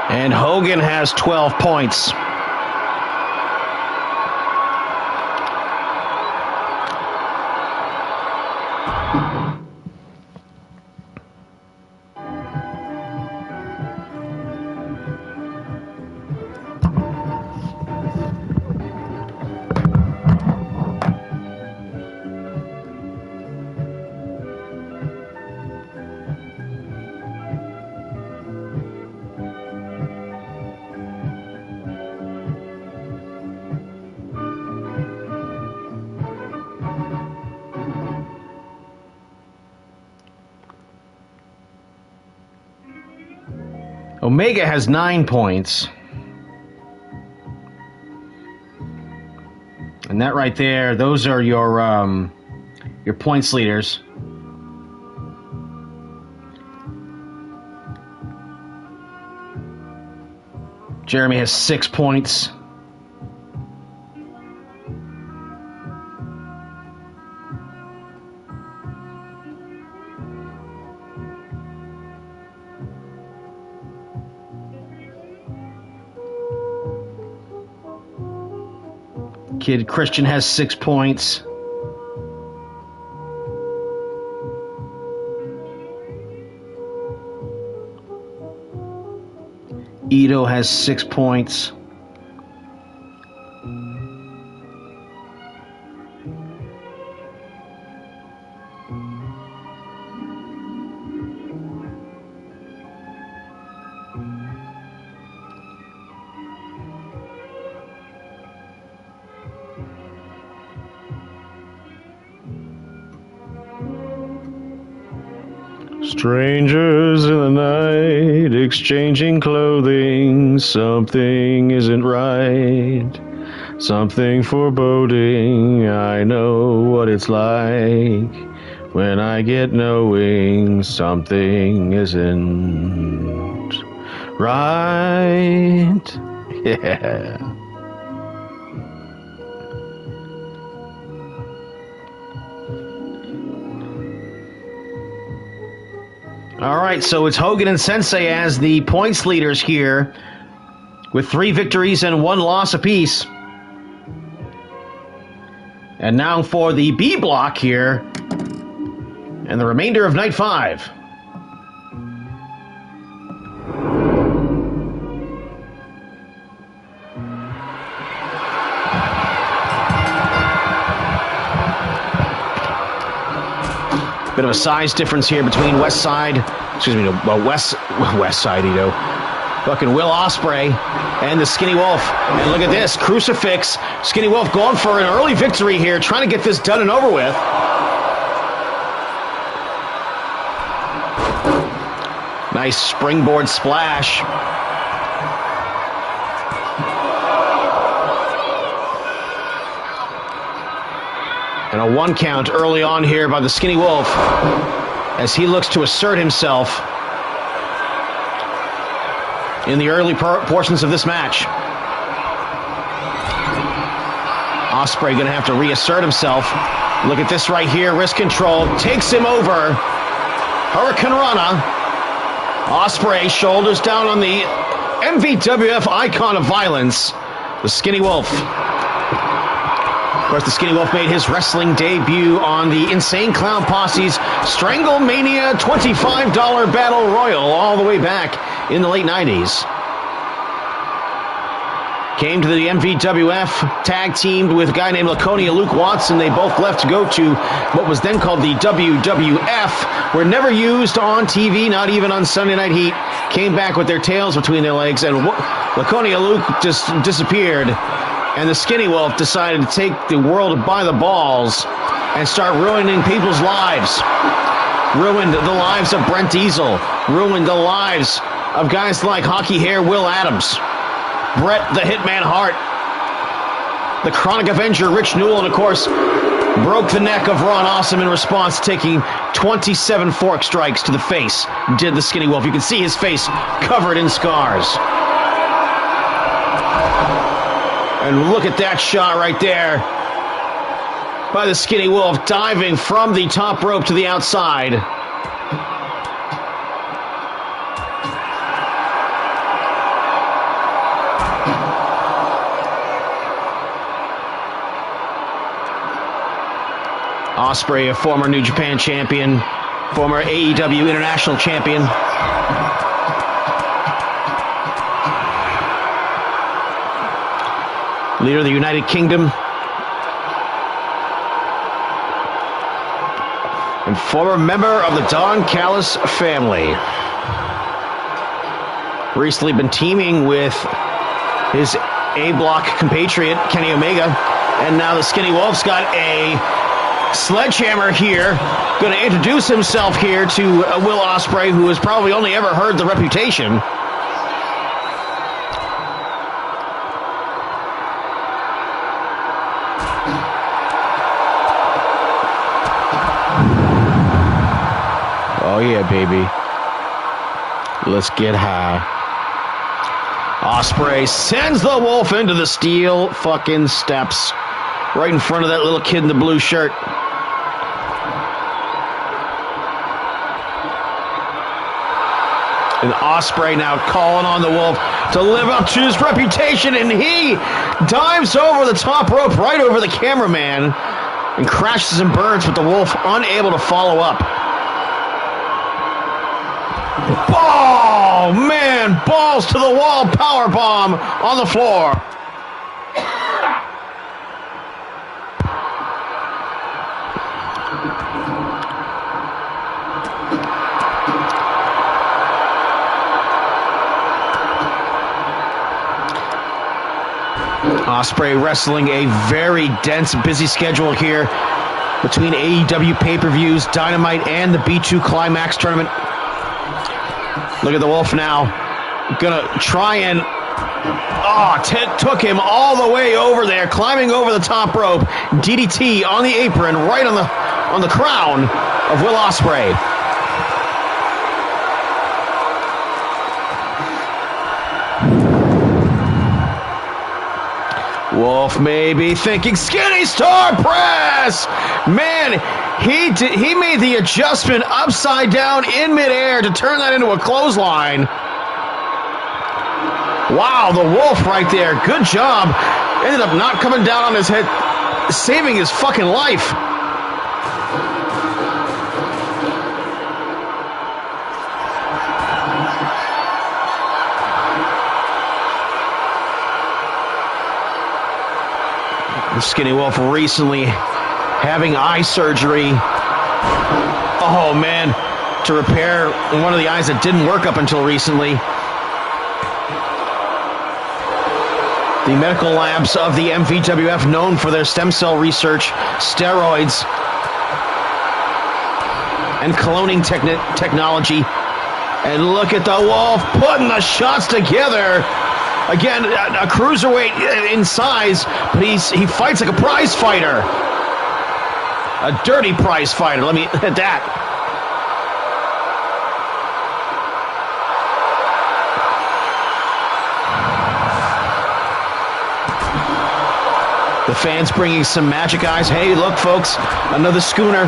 And Hogan has 12 points. Omega has 9 points. And that right there, those are your points leaders. Jeremy has 6 points. Kid Christian has 6 points. Ito has 6 points. Strangers in the night, exchanging clothing. Something isn't right. Something foreboding. I know what it's like when I get knowing something isn't right. Yeah. All right, so it's Hogan and Sensei as the points leaders here with 3 victories and 1 loss apiece. And now for the B block here and the remainder of Night 5. Bit of a size difference here between West Side Ito. Fucking Will Ospreay and the Skinny Wolf. And look at this, Crucifix. Skinny Wolf going for an early victory here, trying to get this done and over with. Nice springboard splash. And a 1 count early on here by the Skinny Wolf as he looks to assert himself in the early portions of this match. Ospreay going to have to reassert himself. Look at this right here. Wrist control. Takes him over. Hurricane Rana. Ospreay shoulders down on the MVWF icon of violence, the Skinny Wolf. Of course, the Skinny Wolf made his wrestling debut on the Insane Clown Posse's Stranglemania $25 Battle Royal all the way back in the late 90s. Came to the MVWF, tag teamed with a guy named Laconia Luke Watson. They both left to go to what was then called the WWF. Were never used on TV, not even on Sunday Night Heat. Came back with their tails between their legs, and Laconia Luke just disappeared. And the Skinny Wolf decided to take the world by the balls and start ruining people's lives. Ruined the lives of Brent Diesel. Ruined the lives of guys like Hockey Hair Will Adams. Bret the Hitman Hart. The Chronic Avenger Rich Newell, and of course, broke the neck of Ron Awesome in response, taking 27 fork strikes to the face. Did the Skinny Wolf. You can see his face covered in scars. And look at that shot right there by the Skinny Wolf, diving from the top rope to the outside. Ospreay, a former New Japan champion, former AEW International champion. Leader of the United Kingdom. And former member of the Don Callis family. Recently been teaming with his A-Block compatriot, Kenny Omega. And now the Skinny Wolf's got a sledgehammer here. Going to introduce himself here to Will Ospreay, who has probably only ever heard the reputation. Oh yeah, baby. Let's get high. Ospreay sends the Wolf into the steel fucking steps. Right in front of that little kid in the blue shirt. And Ospreay now calling on the Wolf to live up to his reputation, and he dives over the top rope right over the cameraman and crashes and burns with the Wolf unable to follow up. Oh, man, balls to the wall, powerbomb on the floor. Ospreay wrestling a very dense, busy schedule here between AEW pay-per-views, Dynamite, and the B2 Climax tournament. Look at the Wolf now. Gonna try and... took him all the way over there, climbing over the top rope. DDT on the apron, right on the crown of Will Ospreay. Wolf may be thinking, skinny star press! Man, he made the adjustment upside down in midair to turn that into a clothesline. Wow, the Wolf right there. Good job. Ended up not coming down on his head, saving his fucking life. The Skinny Wolf recently having eye surgery. Oh, man. To repair one of the eyes that didn't work up until recently. The medical labs of the MVWF, known for their stem cell research, steroids, and cloning technology. And look at the Wolf putting the shots together. Again, a cruiserweight in size, but he fights like a prize fighter. A dirty prize fighter, let me hit that. The fans bringing some magic eyes. Hey, look, folks, another schooner.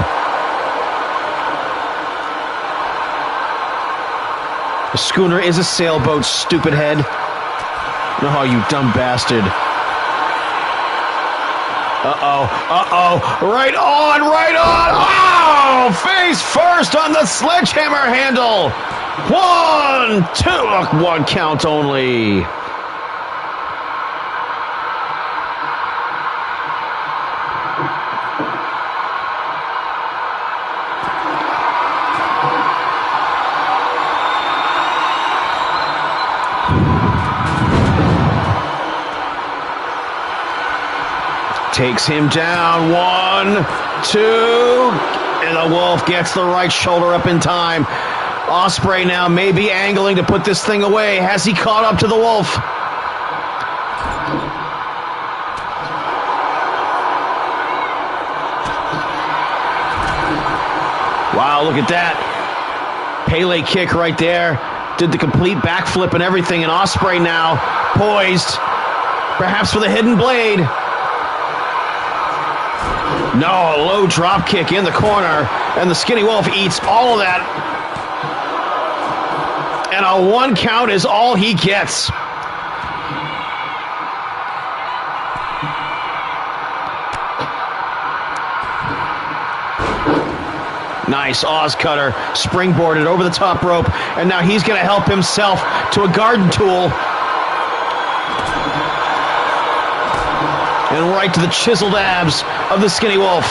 A schooner is a sailboat, stupid head. Oh, you dumb bastard. Right on! Oh! Face first on the sledgehammer handle! 1, 2, look, 1 count only. Takes him down. 1, 2, and the Wolf gets the right shoulder up in time. Ospreay now may be angling to put this thing away. Has he caught up to the Wolf? Wow, look at that. Pele kick right there. Did the complete backflip and everything, and Ospreay now poised, perhaps for the hidden blade. No, a low drop kick in the corner, and the Skinny Wolf eats all of that. And a 1 count is all he gets. Nice Oz cutter, springboarded over the top rope, and now he's going to help himself to a garden tool. And right to the chiseled abs of the Skinny Wolf.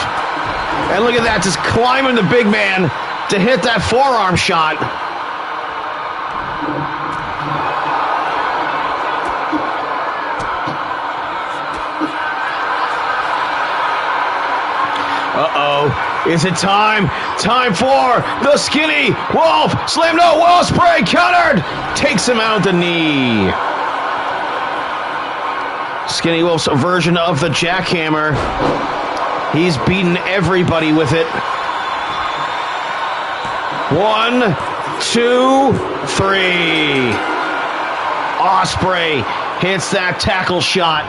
And look at that, just climbing the big man to hit that forearm shot. Is it time? Time for the Skinny Wolf. Slam, no, Ospreay countered. Takes him out the knee. Skinny Wolf's version of the jackhammer. He's beaten everybody with it. 1, 2, 3. Ospreay hits that tackle shot.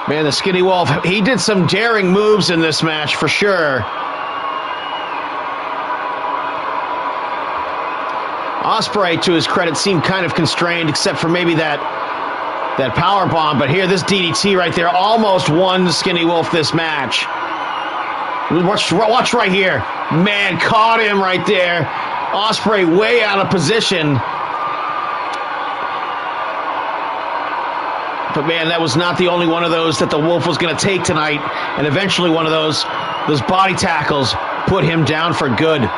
Man, the Skinny Wolf, he did some daring moves in this match for sure. Ospreay, to his credit, seemed kind of constrained, except for maybe that power bomb. But here, this DDT right there almost won Skinny Wolf this match. Watch right here. Man, caught him right there. Ospreay way out of position. But man, that was not the only one of those that the Wolf was going to take tonight. And eventually one of those body tackles put him down for good.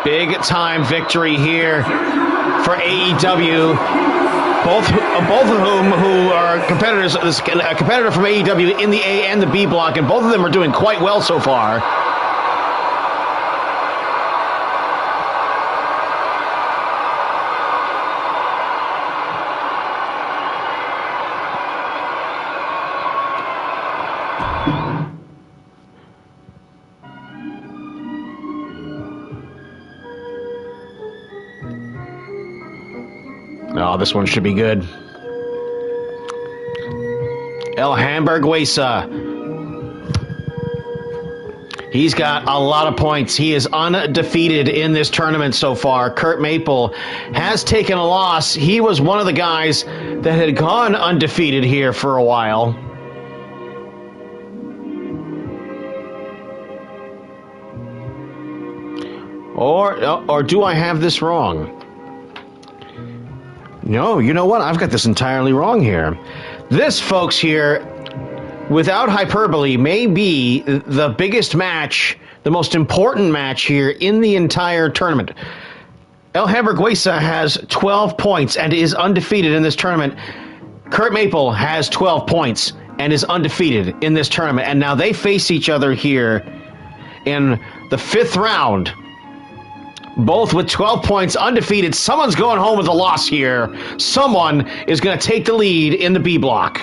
Big time victory here for AEW. Both of whom who are competitors, a competitor from AEW in the A and the B block, and both of them are doing quite well so far. Oh, this one should be good. El Hamburguesa. He's got a lot of points. He is undefeated in this tournament so far. Kurt Maple has taken a loss. He was one of the guys that had gone undefeated here for a while. Or do I have this wrong? No, you know what? I've got this entirely wrong here. This, folks, here, without hyperbole, may be the biggest match, the most important match here in the entire tournament. El Hamburguesa has 12 points and is undefeated in this tournament. Kurt Maple has 12 points and is undefeated in this tournament. And now they face each other here in the 5th round. Both with 12 points, undefeated. Someone's going home with a loss here. Someone is going to take the lead in the B block.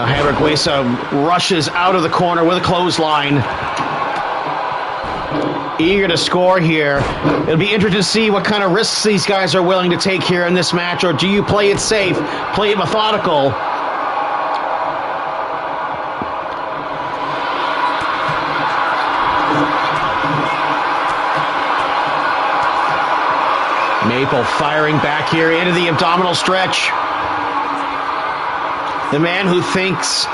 Hamburguesa rushes out of the corner with a clothesline. Eager to score here. It'll be interesting to see what kind of risks these guys are willing to take here in this match, or do you play it safe, play it methodical? Maple firing back here into the abdominal stretch. The man who thinks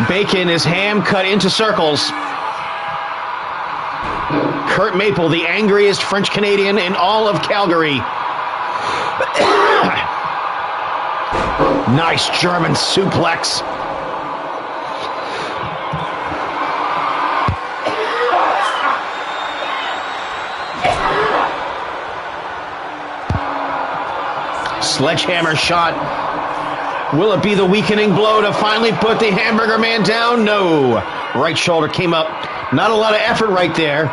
bacon is ham cut into circles. Kurt Maple, the angriest French Canadian in all of Calgary. Nice German suplex. Sledgehammer shot. Will it be the weakening blow to finally put the Hamburger Man down? No. Right shoulder came up. Not a lot of effort right there.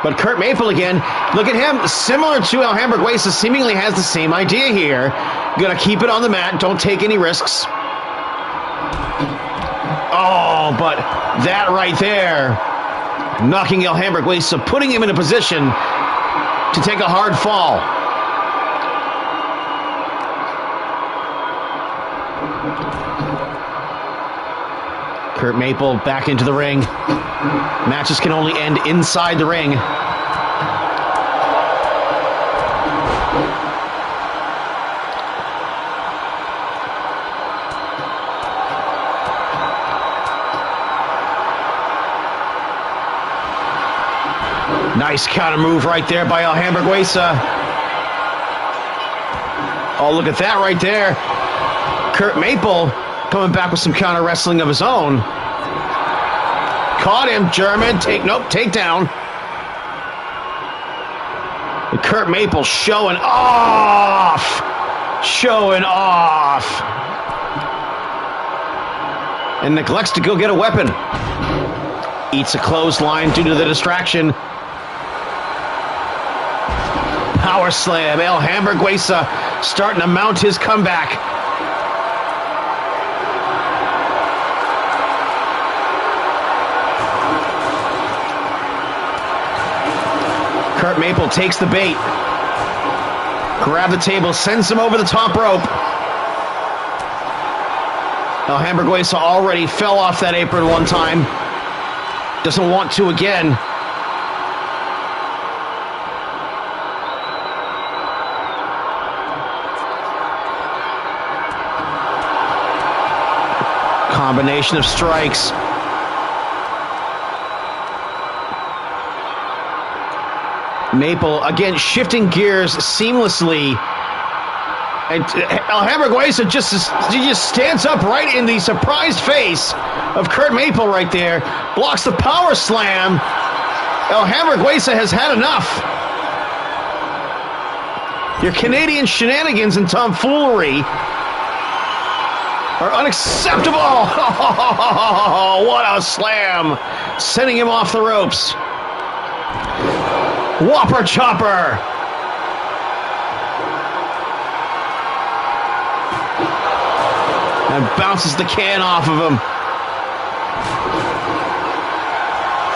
But Kurt Maple again, look at him. Similar to El Hamburguesa, seemingly has the same idea here. Gonna keep it on the mat. Don't take any risks. Oh, but that right there, knocking El Hamburguesa, putting him in a position to take a hard fall. Kurt Maple back into the ring. Matches can only end inside the ring. Nice counter move right there by El Hamburguesa. Oh, look at that right there. Kurt Maple coming back with some counter wrestling of his own. Caught him, German. Takedown. And Kurt Maple showing off. And neglects to go get a weapon. Eats a clothesline due to the distraction. Power slam. El Hamburguesa starting to mount his comeback. Kurt Maple takes the bait. Grab the table, sends him over the top rope. El Hamburguesa already fell off that apron one time. Doesn't want to again. Combination of strikes. Maple, again, shifting gears seamlessly. And El Hamburguesa just stands up right in the surprised face of Kurt Maple right there. Blocks the power slam. El Hamburguesa has had enough. Your Canadian shenanigans and tomfoolery are unacceptable. What a slam. Sending him off the ropes. Whopper chopper. And bounces the can off of him.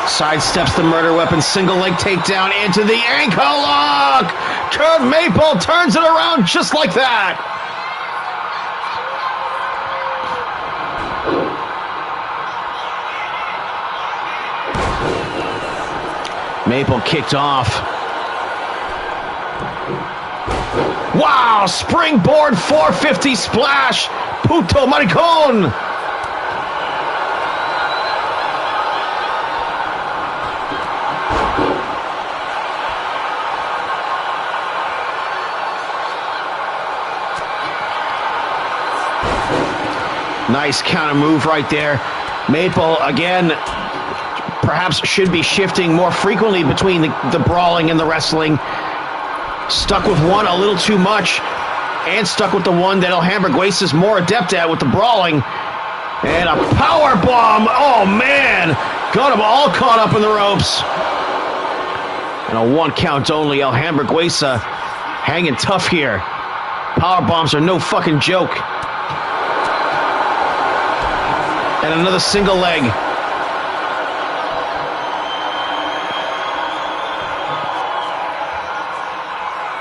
Sidesteps the murder weapon. Single leg takedown into the ankle lock. Kurt Maple turns it around just like that. Maple kicked off. Wow, springboard 450 splash. Puto maricón. Nice counter move right there. Maple, again, perhaps should be shifting more frequently between the brawling and the wrestling. Stuck with one a little too much, and stuck with the one that El Hamburguesa is more adept at with the brawling. And a power bomb. Oh, man. Got them all caught up in the ropes. And a one count only. El Hamburguesa hanging tough here. Power bombs are no fucking joke. And another single leg.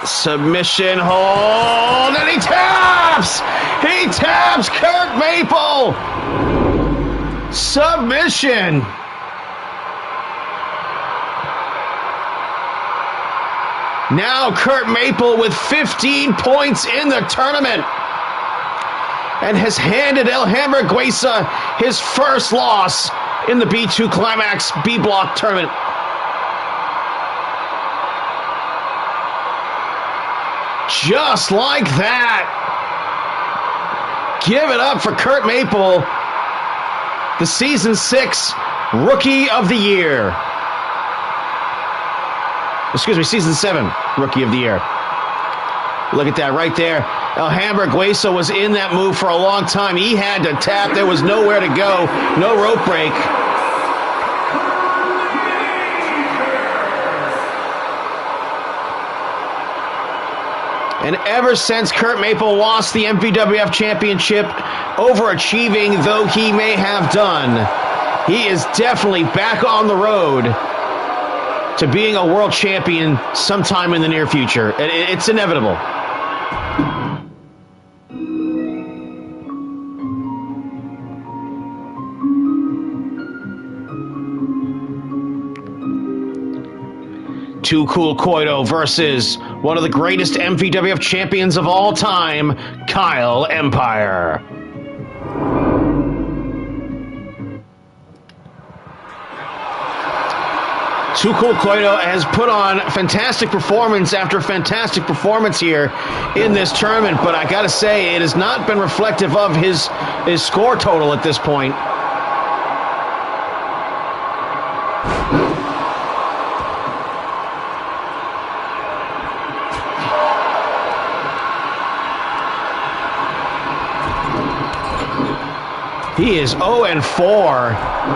Submission hold, and he taps! He taps Kurt Maple! Submission! Now Kurt Maple with 15 points in the tournament and has handed El Hamburguesa his first loss in the B2 Climax B-Block tournament. Just like that. Give it up for Kurt Maple, the Season 6 Rookie of the Year. Excuse me, Season 7 Rookie of the Year. Look at that right there. El Hamburguesa was in that move for a long time. He had to tap. There was nowhere to go. No rope break. And ever since Kurt Maple lost the MVWF Championship, overachieving though he may have done, he is definitely back on the road to being a world champion sometime in the near future. It's inevitable. Too Cool Coito versus one of the greatest MVWF champions of all time, Kyle Empire. Too Cool Koito has put on fantastic performance after fantastic performance here in this tournament, but I gotta say, it has not been reflective of his score total at this point. He is 0-4.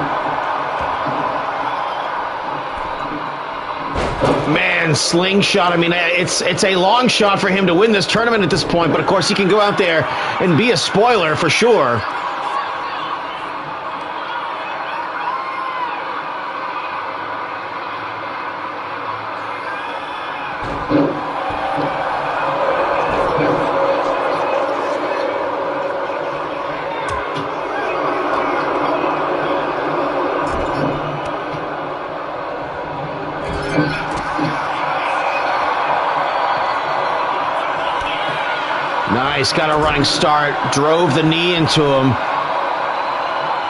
Man, slingshot. I mean, it's a long shot for him to win this tournament at this point, but of course he can go out there and be a spoiler for sure. Nice, got a running start, drove the knee into him,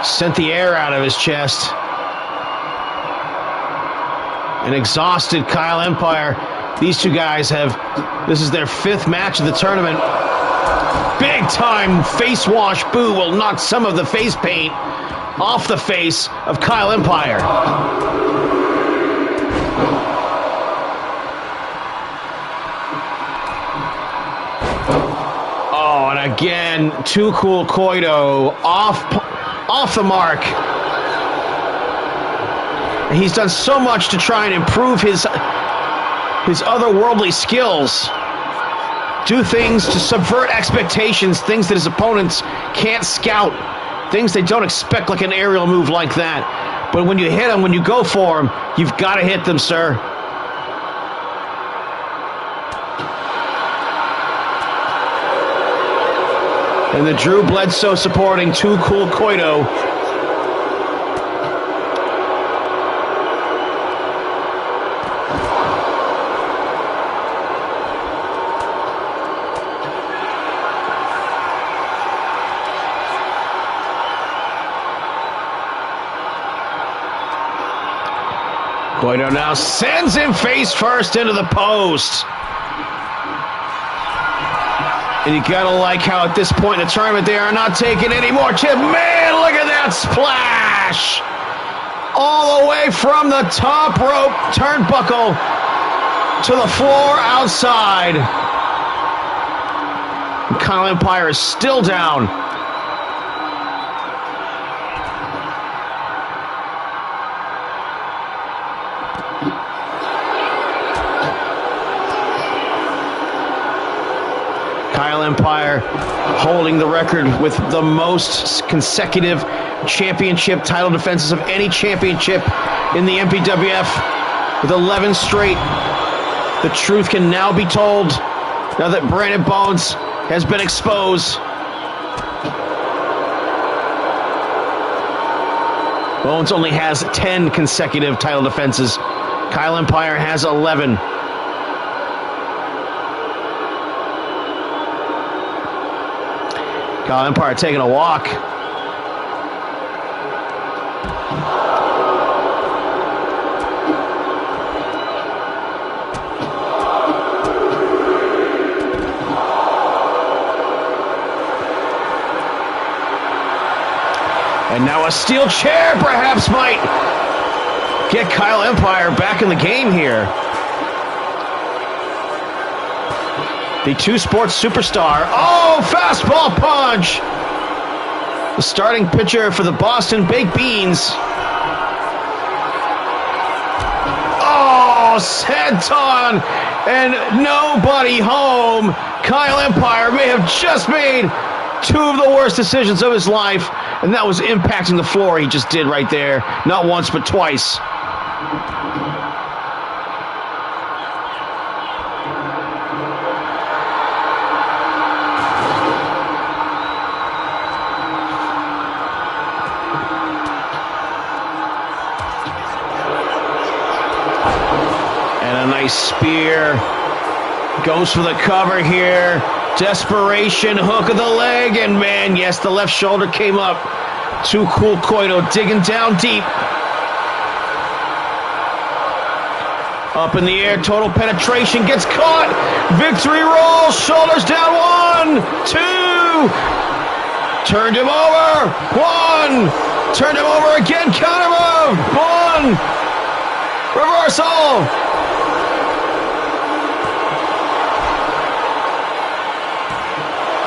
sent the air out of his chest. An exhausted Kyle Empire. These two guys this is their 5th match of the tournament. Big time face wash boo will knock some of the face paint off the face of Kyle Empire. Again, Too Cool Koito off the mark. He's done so much to try and improve his otherworldly skills. Do things to subvert expectations, things that his opponents can't scout, things they don't expect, like an aerial move like that. But when you hit them, when you go for them, you've got to hit them, sir. And the Drew Bledsoe supporting Too Cool Koito. Koito now sends him face first into the post. And you gotta like how at this point in the tournament they are not taking any more chip. Man, look at that splash! All the way from the top rope turnbuckle to the floor outside. And Kyle Empire is still down. Kyle Empire holding the record with the most consecutive championship title defenses of any championship in the MVWF with 11 straight. The truth can now be told now that Brandon Bones has been exposed. Bones only has 10 consecutive title defenses. Kyle Empire has 11. Kyle Empire taking a walk. And now a steel chair perhaps might get Kyle Empire back in the game here. The two-sports superstar. Oh, fastball punch! The starting pitcher for the Boston Baked Beans. Oh, senton! And nobody home. Kyle Empire may have just made two of the worst decisions of his life, and that was impacting the floor he just did right there. Not once, but twice. Spear goes for the cover here. Desperation hook of the leg, and man, yes, the left shoulder came up. Too Cool Koito digging down deep. Up in the air, total penetration, gets caught. Victory roll, shoulders down, 1, 2. Turned him over, 1. Turned him over again, counter move, 1. Reversal.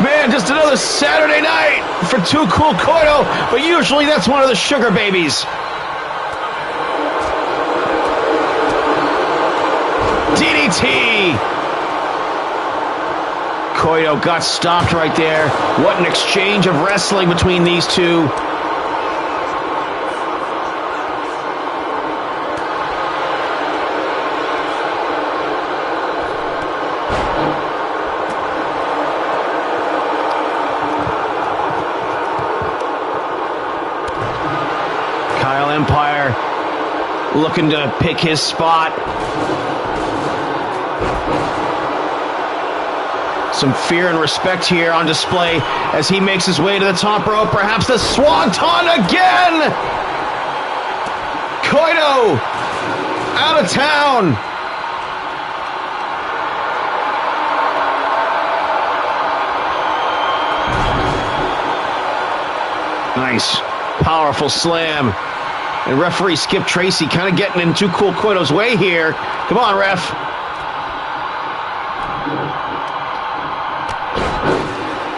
Man, just another Saturday night for Too Cool Koito, but usually that's one of the sugar babies. DDT! Koito got stopped right there. What an exchange of wrestling between these two. Kyle Empire looking to pick his spot. Some fear and respect here on display as he makes his way to the top rope. Perhaps the Swanton again! Koito out of town. Nice, powerful slam. And referee Skip Tracy kind of getting in Too Cool Koito's way here. Come on, ref.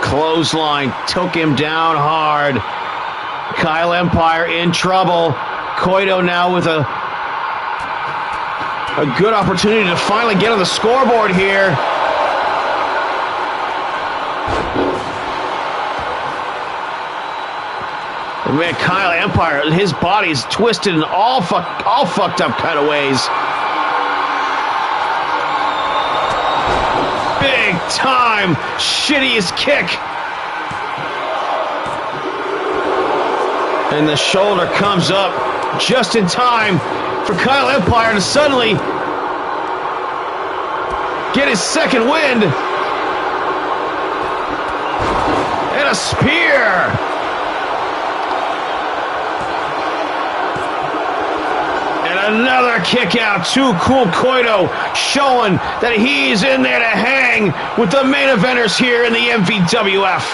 Clothesline took him down hard. Kyle Empire in trouble. Koito now with a good opportunity to finally get on the scoreboard here. And man, Kyle Empire, his body's twisted in all fucked up kind of ways. Big time, shittiest kick. And the shoulder comes up just in time for Kyle Empire to suddenly get his second wind. And a spear. Another kick out. Too Cool Koito showing that he's in there to hang with the main eventers here in the MVWF.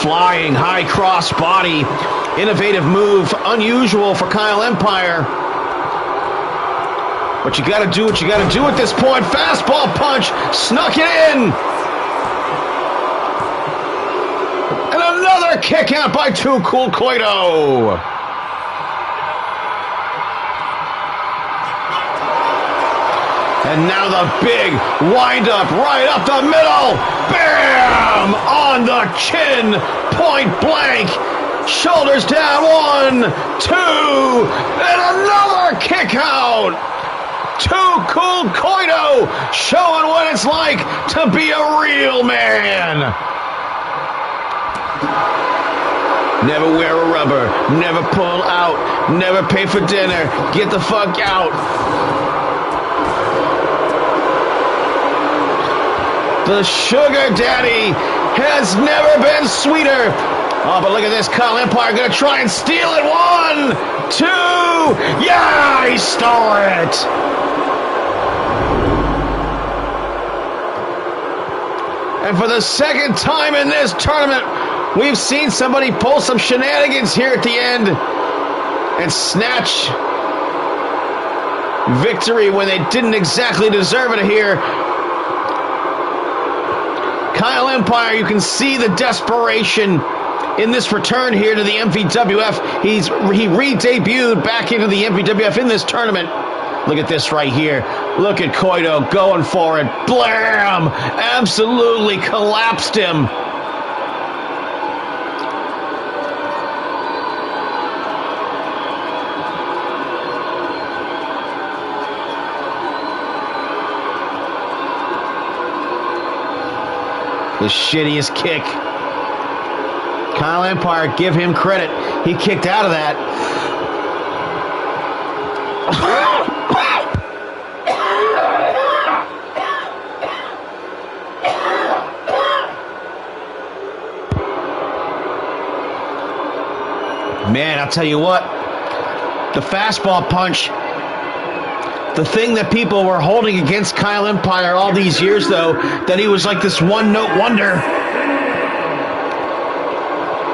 Flying high cross body. Innovative move. Unusual for Kyle Empire. But you gotta do what you gotta do at this point. Fastball punch, snuck it in. And another kick out by Too Cool Koito. And now the big wind up right up the middle. Bam! On the chin, point blank. Shoulders down, 1, 2, and another kick out. Too Cool Koito showing what it's like to be a real man. Never wear a rubber, never pull out, never pay for dinner, get the fuck out. The sugar daddy has never been sweeter. Oh, but look at this, Kyle Empire gonna try and steal it. 1, 2, yeah, he stole it. And for the second time in this tournament, we've seen somebody pull some shenanigans here at the end and snatch victory when they didn't exactly deserve it here. Kyle Empire, you can see the desperation in this return here to the MVWF. He re-debuted back into the MVWF in this tournament. Look at this right here. Look at Koito going for it. Blam! Absolutely collapsed him. The shittiest kick. Kyle Empire, give him credit. He kicked out of that. Man, I'll tell you what. The fastball punch. The thing that people were holding against Kyle Empire all these years, though, that he was like this one-note wonder.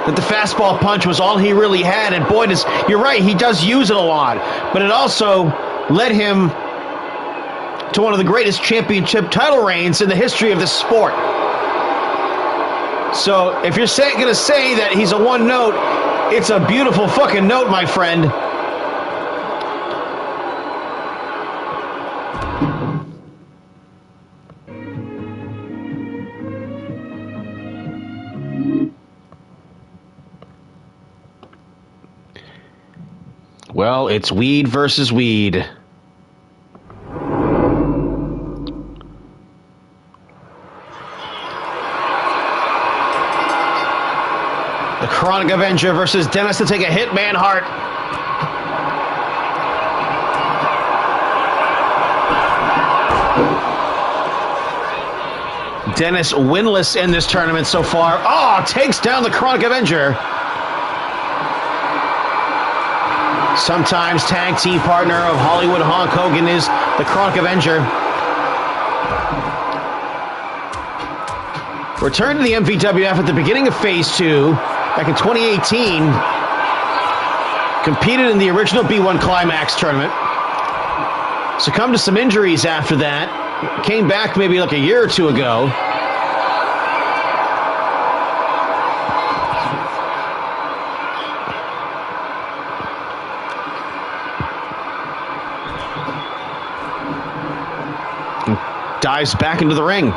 That the fastball punch was all he really had. And boy, you're right, he does use it a lot. But it also led him to one of the greatest championship title reigns in the history of this sport. So if you're going to say that he's a one note, it's a beautiful fucking note, my friend. Well, it's weed versus weed. The Chronic Avenger versus Dennis to take a hit, man heart. Dennis winless in this tournament so far. Oh, takes down the Chronic Avenger. Sometimes tag team partner of Hollywood Hulk Hogan is the Chronic Avenger. Returned to the MVWF at the beginning of Phase 2 back in 2018. Competed in the original B1 Climax tournament. Succumbed to some injuries after that. Came back maybe like a year or two ago. Dives back into the ring.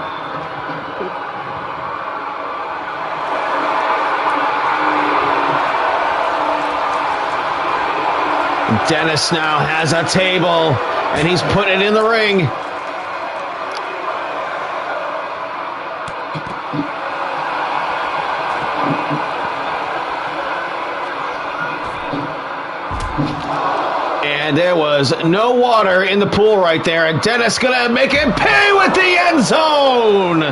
Dennis now has a table, and he's putting it in the ring. And there was no water in the pool right there, and Dennis gonna make him pay with the end zone.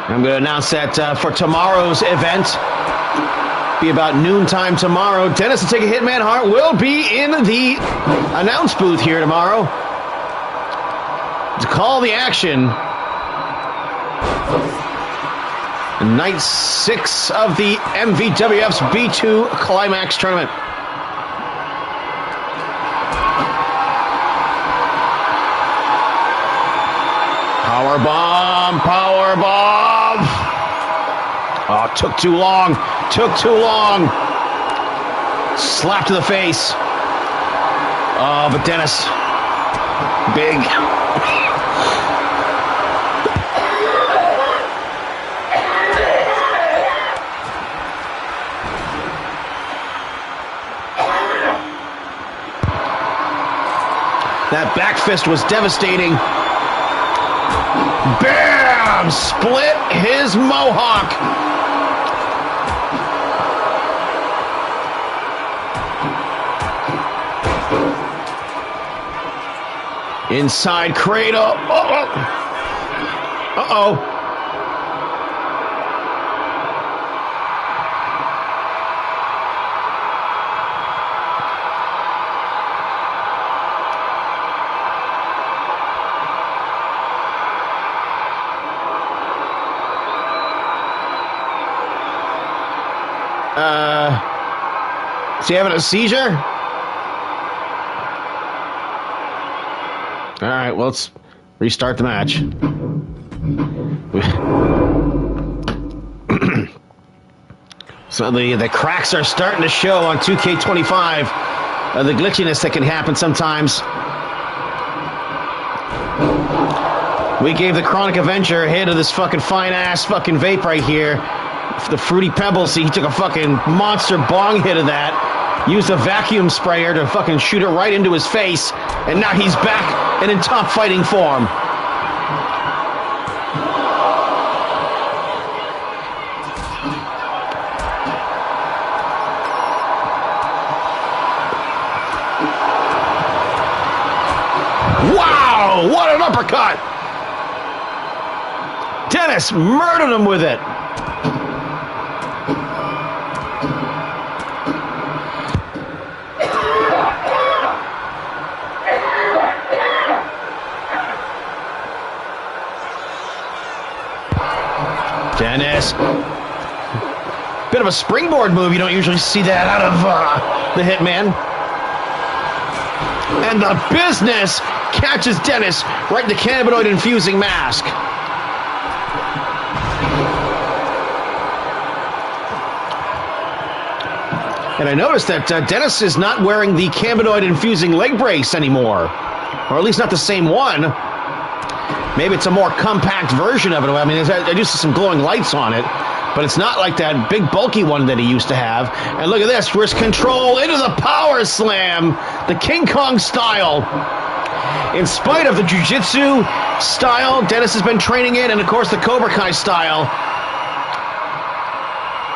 I'm going to announce that for tomorrow's event, be about noontime tomorrow. Dennis to take a hit, man heart will be in the announce booth here tomorrow to call the action. Night 6 of the MVWF's B2 Climax tournament. Powerbomb, powerbomb. Oh, took too long. Took too long. Slap to the face. Oh, but Dennis, big. That back fist was devastating. Bam! Split his mohawk. Inside cradle. Uh-oh. Is he having a seizure? All right, well, let's restart the match. So the cracks are starting to show on 2K25. The glitchiness that can happen sometimes. We gave the Chronic Avenger a hit of this fucking fine-ass fucking vape right here. The Fruity Pebbles, he took a fucking monster bong hit of that. Used a vacuum sprayer to fucking shoot it right into his face. And now he's back and in top fighting form. Wow! What an uppercut! Dennis murdered him with it. Dennis. Bit of a springboard move. You don't usually see that out of the Hitman. And the business catches Dennis right in the cannabinoid-infusing mask. And I noticed that Dennis is not wearing the cannabinoid-infusing leg brace anymore. Or at least not the same one. Maybe it's a more compact version of it. I mean, I do see some glowing lights on it, but it's not like that big bulky one that he used to have. And look at this, wrist control into the power slam, the King Kong style. In spite of the jiu-jitsu style Dennis has been training in, and of course the Cobra Kai style,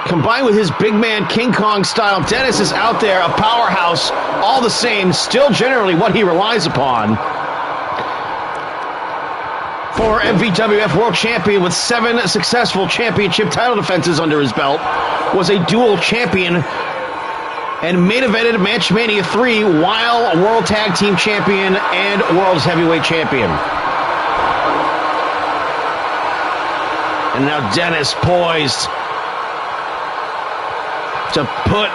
combined with his big man King Kong style, Dennis is out there, a powerhouse, all the same, still generally what he relies upon. Former MVWF World Champion with 7 successful championship title defenses under his belt, was a dual champion and main evented Matchmania 3 while World Tag Team Champion and World's Heavyweight Champion. And now Dennis poised to put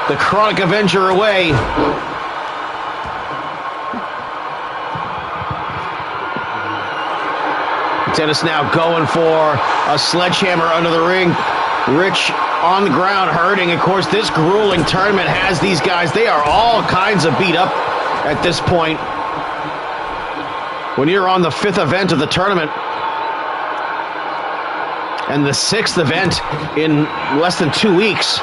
the Chronic Avenger away. Dennis now going for a sledgehammer under the ring. Rich on the ground hurting. Of course, this grueling tournament has these guys. They are all kinds of beat up at this point. When you're on the 5th event of the tournament and the 6th event in less than 2 weeks.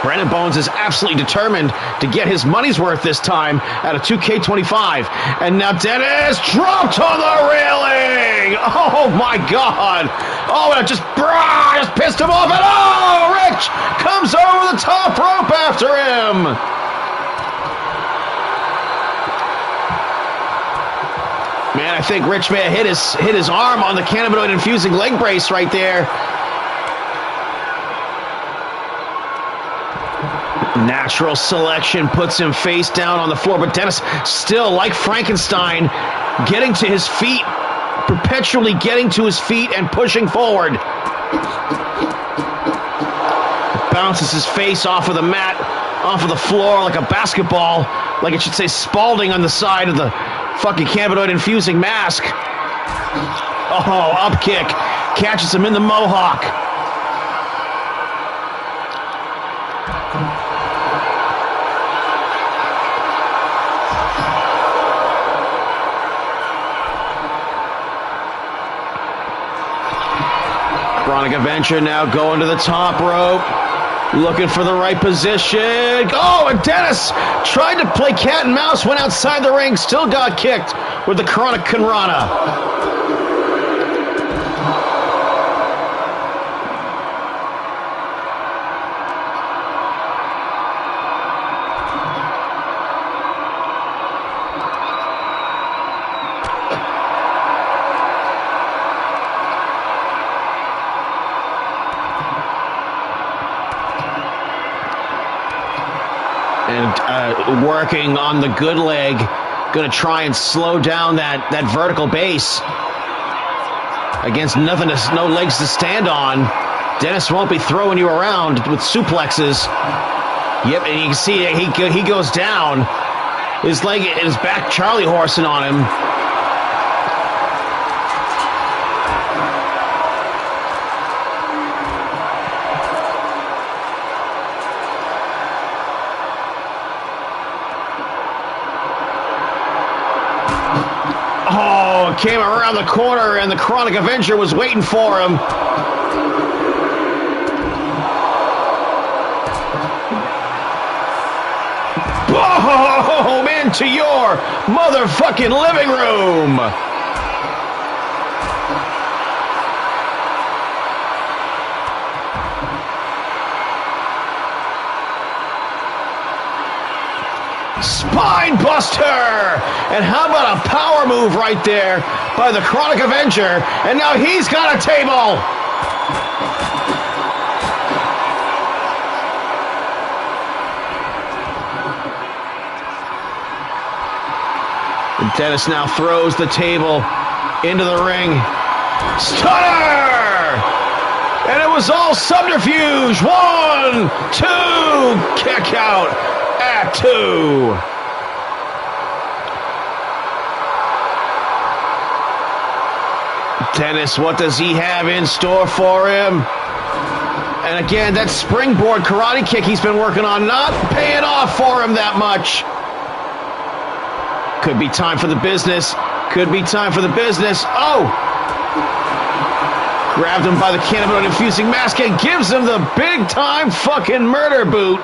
Brandon Bones is absolutely determined to get his money's worth this time out of 2K25. And now Dennis dropped on the railing! Oh my God! Oh, and it just pissed him off. And oh, Rich comes over the top rope after him! Man, I think Rich may have hit his arm on the cannabinoid-infusing leg brace right there. Natural selection puts him face down on the floor, but Dennis still, like Frankenstein, getting to his feet, perpetually getting to his feet and pushing forward. Bounces his face off of the mat, off of the floor like a basketball, like it should say Spalding on the side of the fucking cannabinoid-infusing mask. Oh, up kick, catches him in the mohawk. Chronic Avenger now going to the top rope, looking for the right position. Oh, and Dennis tried to play cat and mouse, went outside the ring, still got kicked with the Chronic Kanrana. And working on the good leg, going to try and slow down that vertical base against no legs to stand on. Dennis won't be throwing you around with suplexes. Yep, and you can see he goes down. His leg and his back Charlie horsing on him. Oh, came around the corner and the Chronic Avenger was waiting for him. Boom! Into your motherfucking living room! Spine buster! And how about a power move right there by the Chronic Avenger? And now he's got a table! And Dennis now throws the table into the ring. Stunner! And it was all subterfuge. 1, 2, kick out at 2. Dennis, what does he have in store for him? And again, that springboard karate kick he's been working on not paying off for him that much. Could be time for the business. Could be time for the business. Oh! Grabbed him by the cannabinoid infusing mask and gives him the big time fucking murder boot.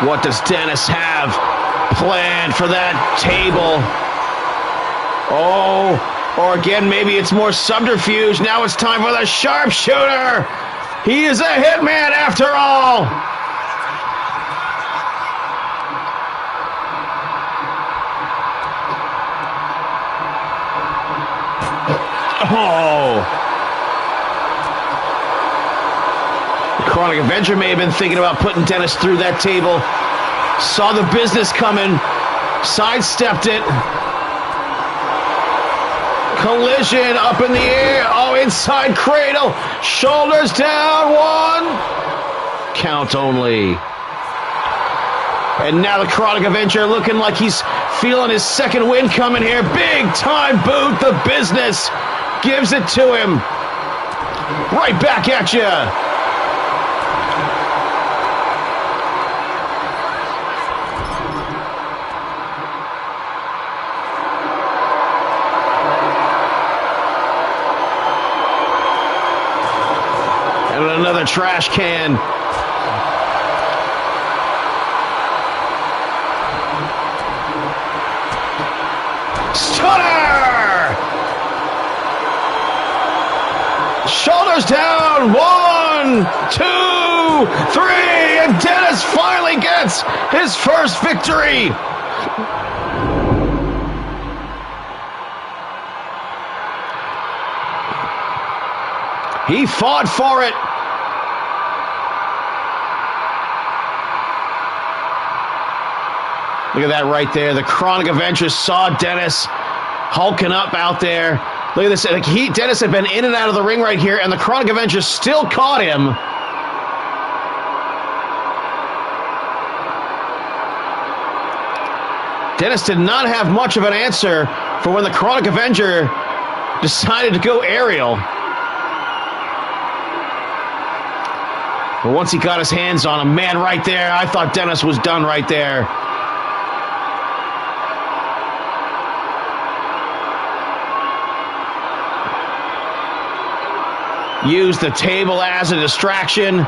What does Dennis have planned for that table? Oh, or again, maybe it's more subterfuge. Now it's time for the sharpshooter. He is a hitman after all. Oh. The Chronic Avenger may have been thinking about putting Dennis through that table. Saw the business coming. Sidestepped it. Collision up in the air. Oh, inside cradle. Shoulders down. 1. Count only. And now the Chronic Avenger looking like he's feeling his second win coming here. Big time boot. The business gives it to him. Right back at you. And another trash can. Stunner! Shoulders down. 1, 2, 3, and Dennis finally gets his first victory. He fought for it. Look at that right there. The Chronic Avenger saw Dennis hulking up out there. Look at this. Like Dennis had been in and out of the ring right here, and the Chronic Avenger still caught him. Dennis did not have much of an answer for when the Chronic Avenger decided to go aerial. But once he got his hands on him, man, right there, I thought Dennis was done right there. Used the table as a distraction.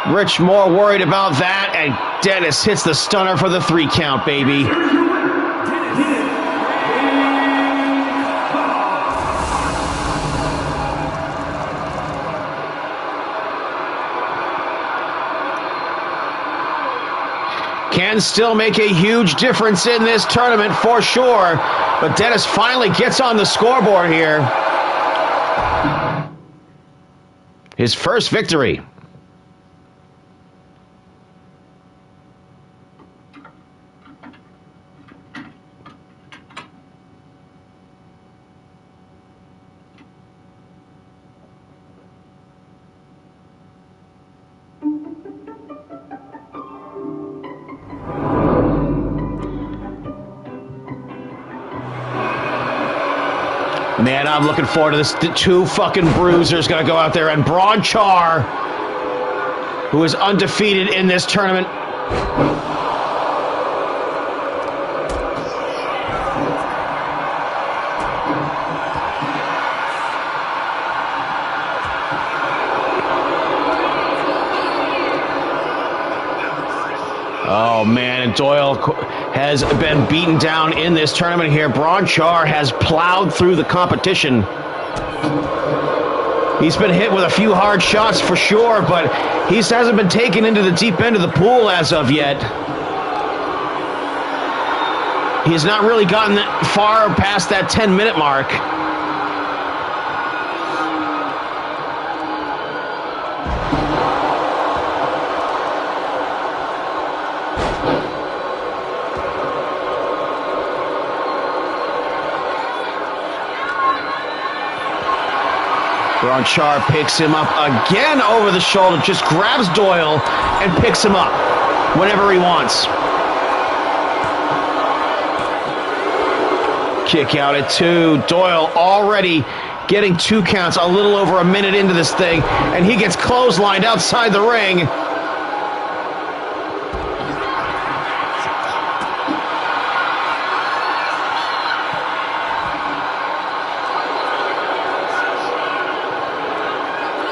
Rich more worried about that, and Dennis hits the stunner for the 3 count, baby. Can still make a huge difference in this tournament for sure, but Dennis finally gets on the scoreboard here. His first victory. Man, I'm looking forward to this. The 2 fucking bruisers gonna go out there, and Braun Char, who is undefeated in this tournament. Oh man, and Doyle has been beaten down in this tournament here. Braun Char has plowed through the competition. He's been hit with a few hard shots for sure, but he hasn't been taken into the deep end of the pool as of yet. He's not really gotten that far past that 10-minute mark. Bronchar picks him up again over the shoulder, just grabs Doyle and picks him up whenever he wants. Kick out at 2. Doyle already getting 2 counts, a little over a minute into this thing, and he gets clotheslined outside the ring.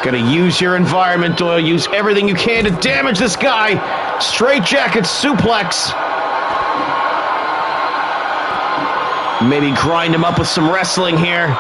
Gonna use your environment, Doyle. Use everything you can to damage this guy. Straight jacket suplex. Maybe grind him up with some wrestling here.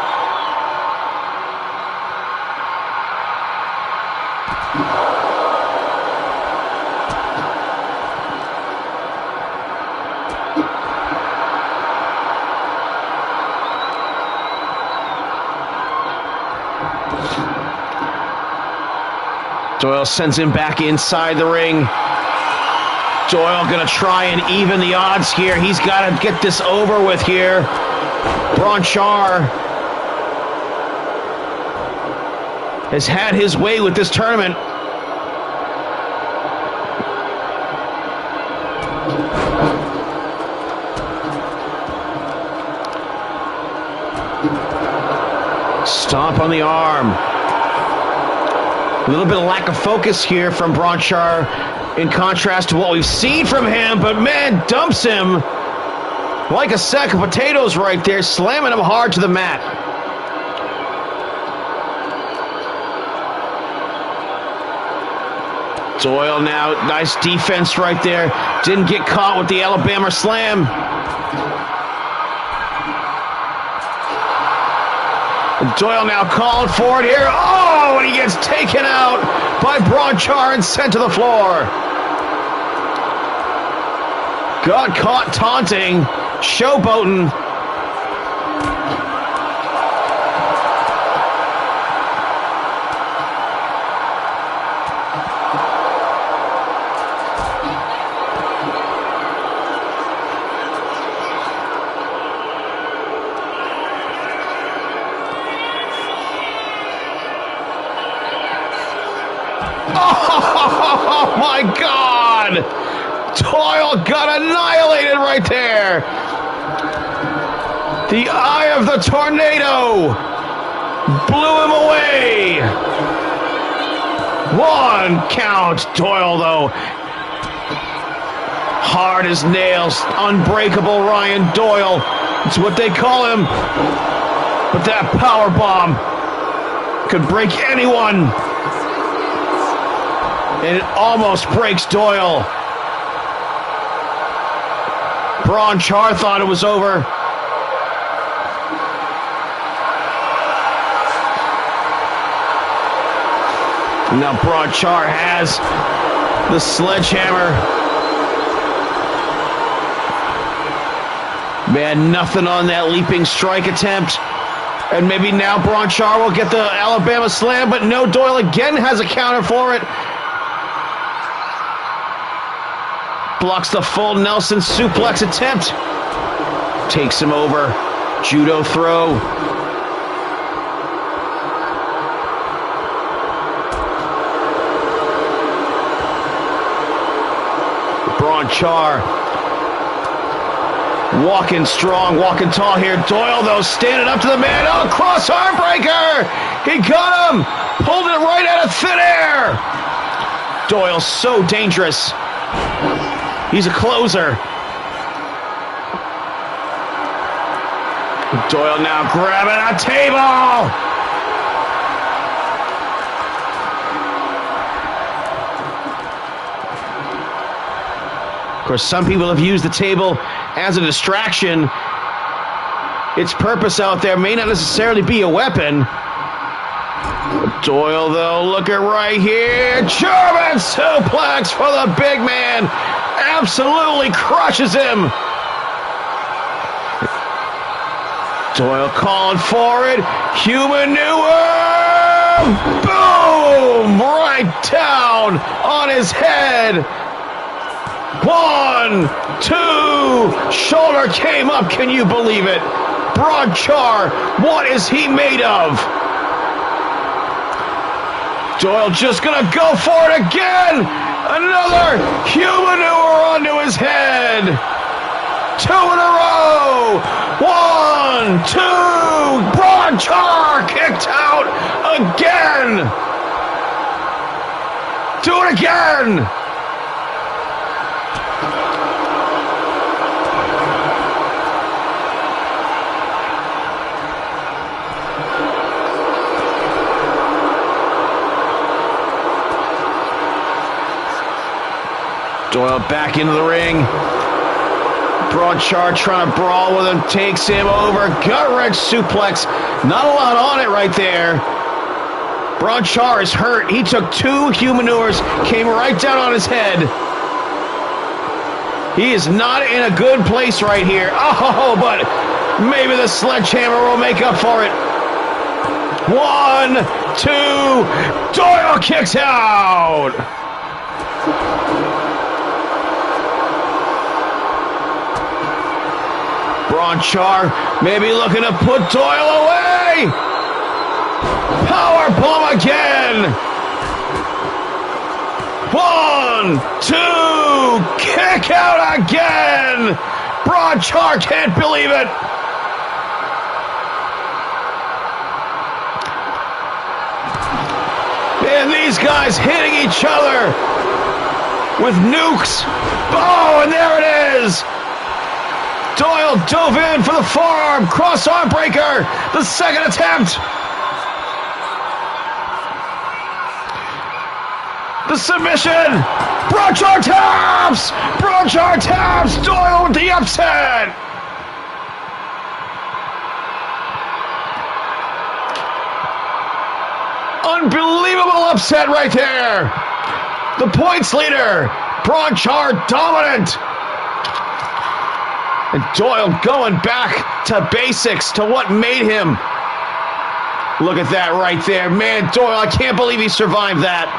Doyle sends him back inside the ring. Doyle gonna try and even the odds here. He's got to get this over with here. Bronchar has had his way with this tournament. Stomp on the arm. A little bit of lack of focus here from Bronchar in contrast to what we've seen from him, but man, dumps him like a sack of potatoes right there, slamming him hard to the mat. Doyle now, nice defense right there. Didn't get caught with the Alabama slam. Doyle now calling for it here. Oh, and he gets taken out by Bronchar and sent to the floor. Got caught taunting, showboating. Oh my God! Doyle got annihilated right there. The eye of the tornado blew him away. 1 count. Doyle, though, hard as nails, unbreakable Ryan Doyle. It's what they call him. But that power bomb could break anyone. And it almost breaks Doyle. Bronchar thought it was over. Now Bronchar has the sledgehammer. Man, nothing on that leaping strike attempt. And maybe now Bronchar will get the Alabama slam, but no, Doyle again has accounted for it. Blocks the full Nelson suplex attempt. Takes him over. Judo throw. Bronchar walking strong, walking tall here. Doyle, though, standing up to the man. Oh, cross arm breaker. He got him. Pulled it right out of thin air. Doyle so dangerous. He's a closer. Doyle now grabbing a table. Of course, some people have used the table as a distraction. Its purpose out there may not necessarily be a weapon. Doyle, though, look at right here. German suplex for the big man. Absolutely crushes him. Doyle calling for it. Humanure. Boom! Right down on his head. 1, 2. Shoulder came up. Can you believe it? Bronchar, what is he made of? Doyle just gonna go for it again. Another humanure onto his head. 2 in a row. 1, 2. Bronchar kicked out again. Do it again. Doyle back into the ring. Bronchar trying to brawl with him, takes him over. Gut-wrench suplex. Not a lot on it right there. Bronchar is hurt. He took 2 humanures, came right down on his head. He is not in a good place right here. Oh, but maybe the sledgehammer will make up for it. 1, 2. Doyle kicks out. Bronchar maybe looking to put Doyle away. Powerbomb again. 1, 2. Kick out again. Bronchar can't believe it. And these guys hitting each other with nukes. Oh, and there it is. Doyle dove in for the forearm, cross arm breaker, the second attempt. The submission. Bronchar taps. Bronchar taps. Doyle with the upset. Unbelievable upset right there. The points leader, Bronchar dominant. And Doyle going back to basics, to what made him. Look at that right there. Man, Doyle, I can't believe he survived that.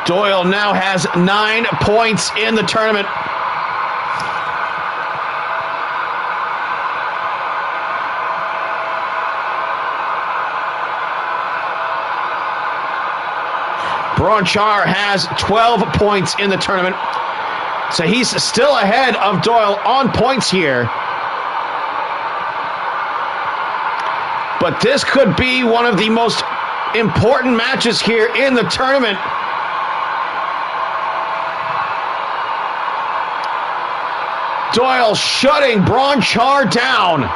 Doyle now has 9 points in the tournament. Bronchar has 12 points in the tournament. So he's still ahead of Doyle on points here. But this could be one of the most important matches here in the tournament. Doyle shutting Bronchar down.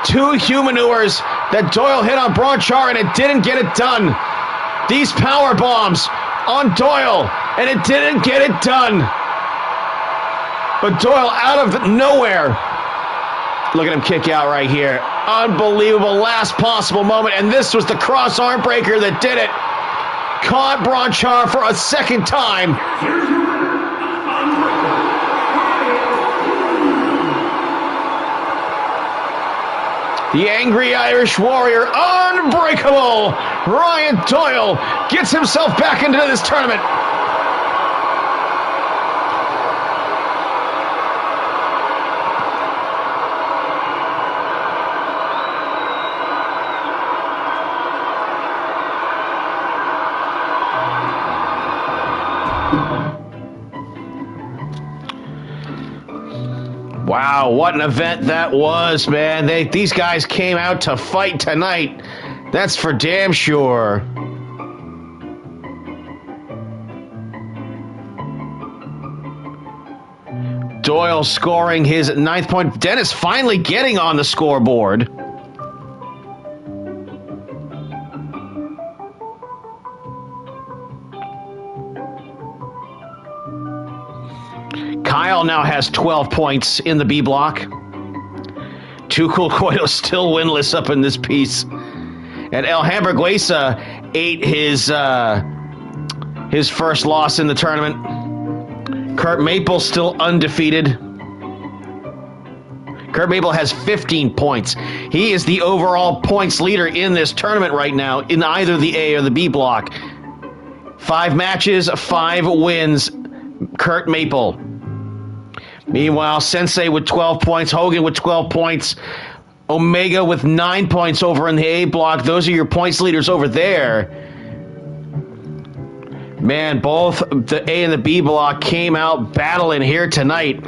Two humanures that Doyle hit on Bronchar, and it didn't get it done. These power bombs on Doyle, and it didn't get it done. But Doyle out of nowhere. Look at him kick out right here. Unbelievable last possible moment, and this was the cross arm breaker that did it. Caught Bronchar for a second time. The angry Irish warrior, unbreakable. Ryan Doyle gets himself back into this tournament. Wow, what an event that was, man. These guys came out to fight tonight. That's for damn sure. Doyle scoring his 9th point. Dennis finally getting on the scoreboard. Kyle now has 12 points in the B block. Too Cool Coito still winless up in this piece. And El Hamburguesa ate his first loss in the tournament. Kurt Maple still undefeated. Kurt Maple has 15 points. He is the overall points leader in this tournament right now in either the A or the B block. 5 matches, 5 wins. Kurt Maple. Meanwhile, Sensei with 12 points, Hogan with 12 points, Omega with 9 points over in the A block. Those are your points leaders over there. Man, both the A and the B block came out battling here tonight.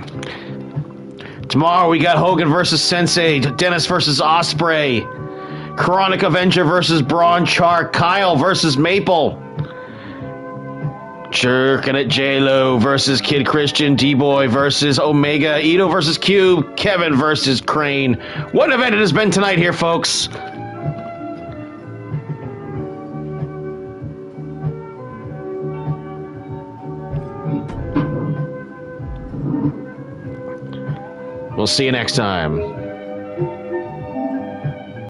Tomorrow we got Hogan versus Sensei, Dennis versus Osprey, Chronic Avenger versus Braun Chark, Kyle versus Maple, Jerkin at J-Lo versus Kid Christian, D-Boy versus Omega, Ito versus Cube, Kevin versus Crane. What an event it has been tonight here, folks. We'll see you next time.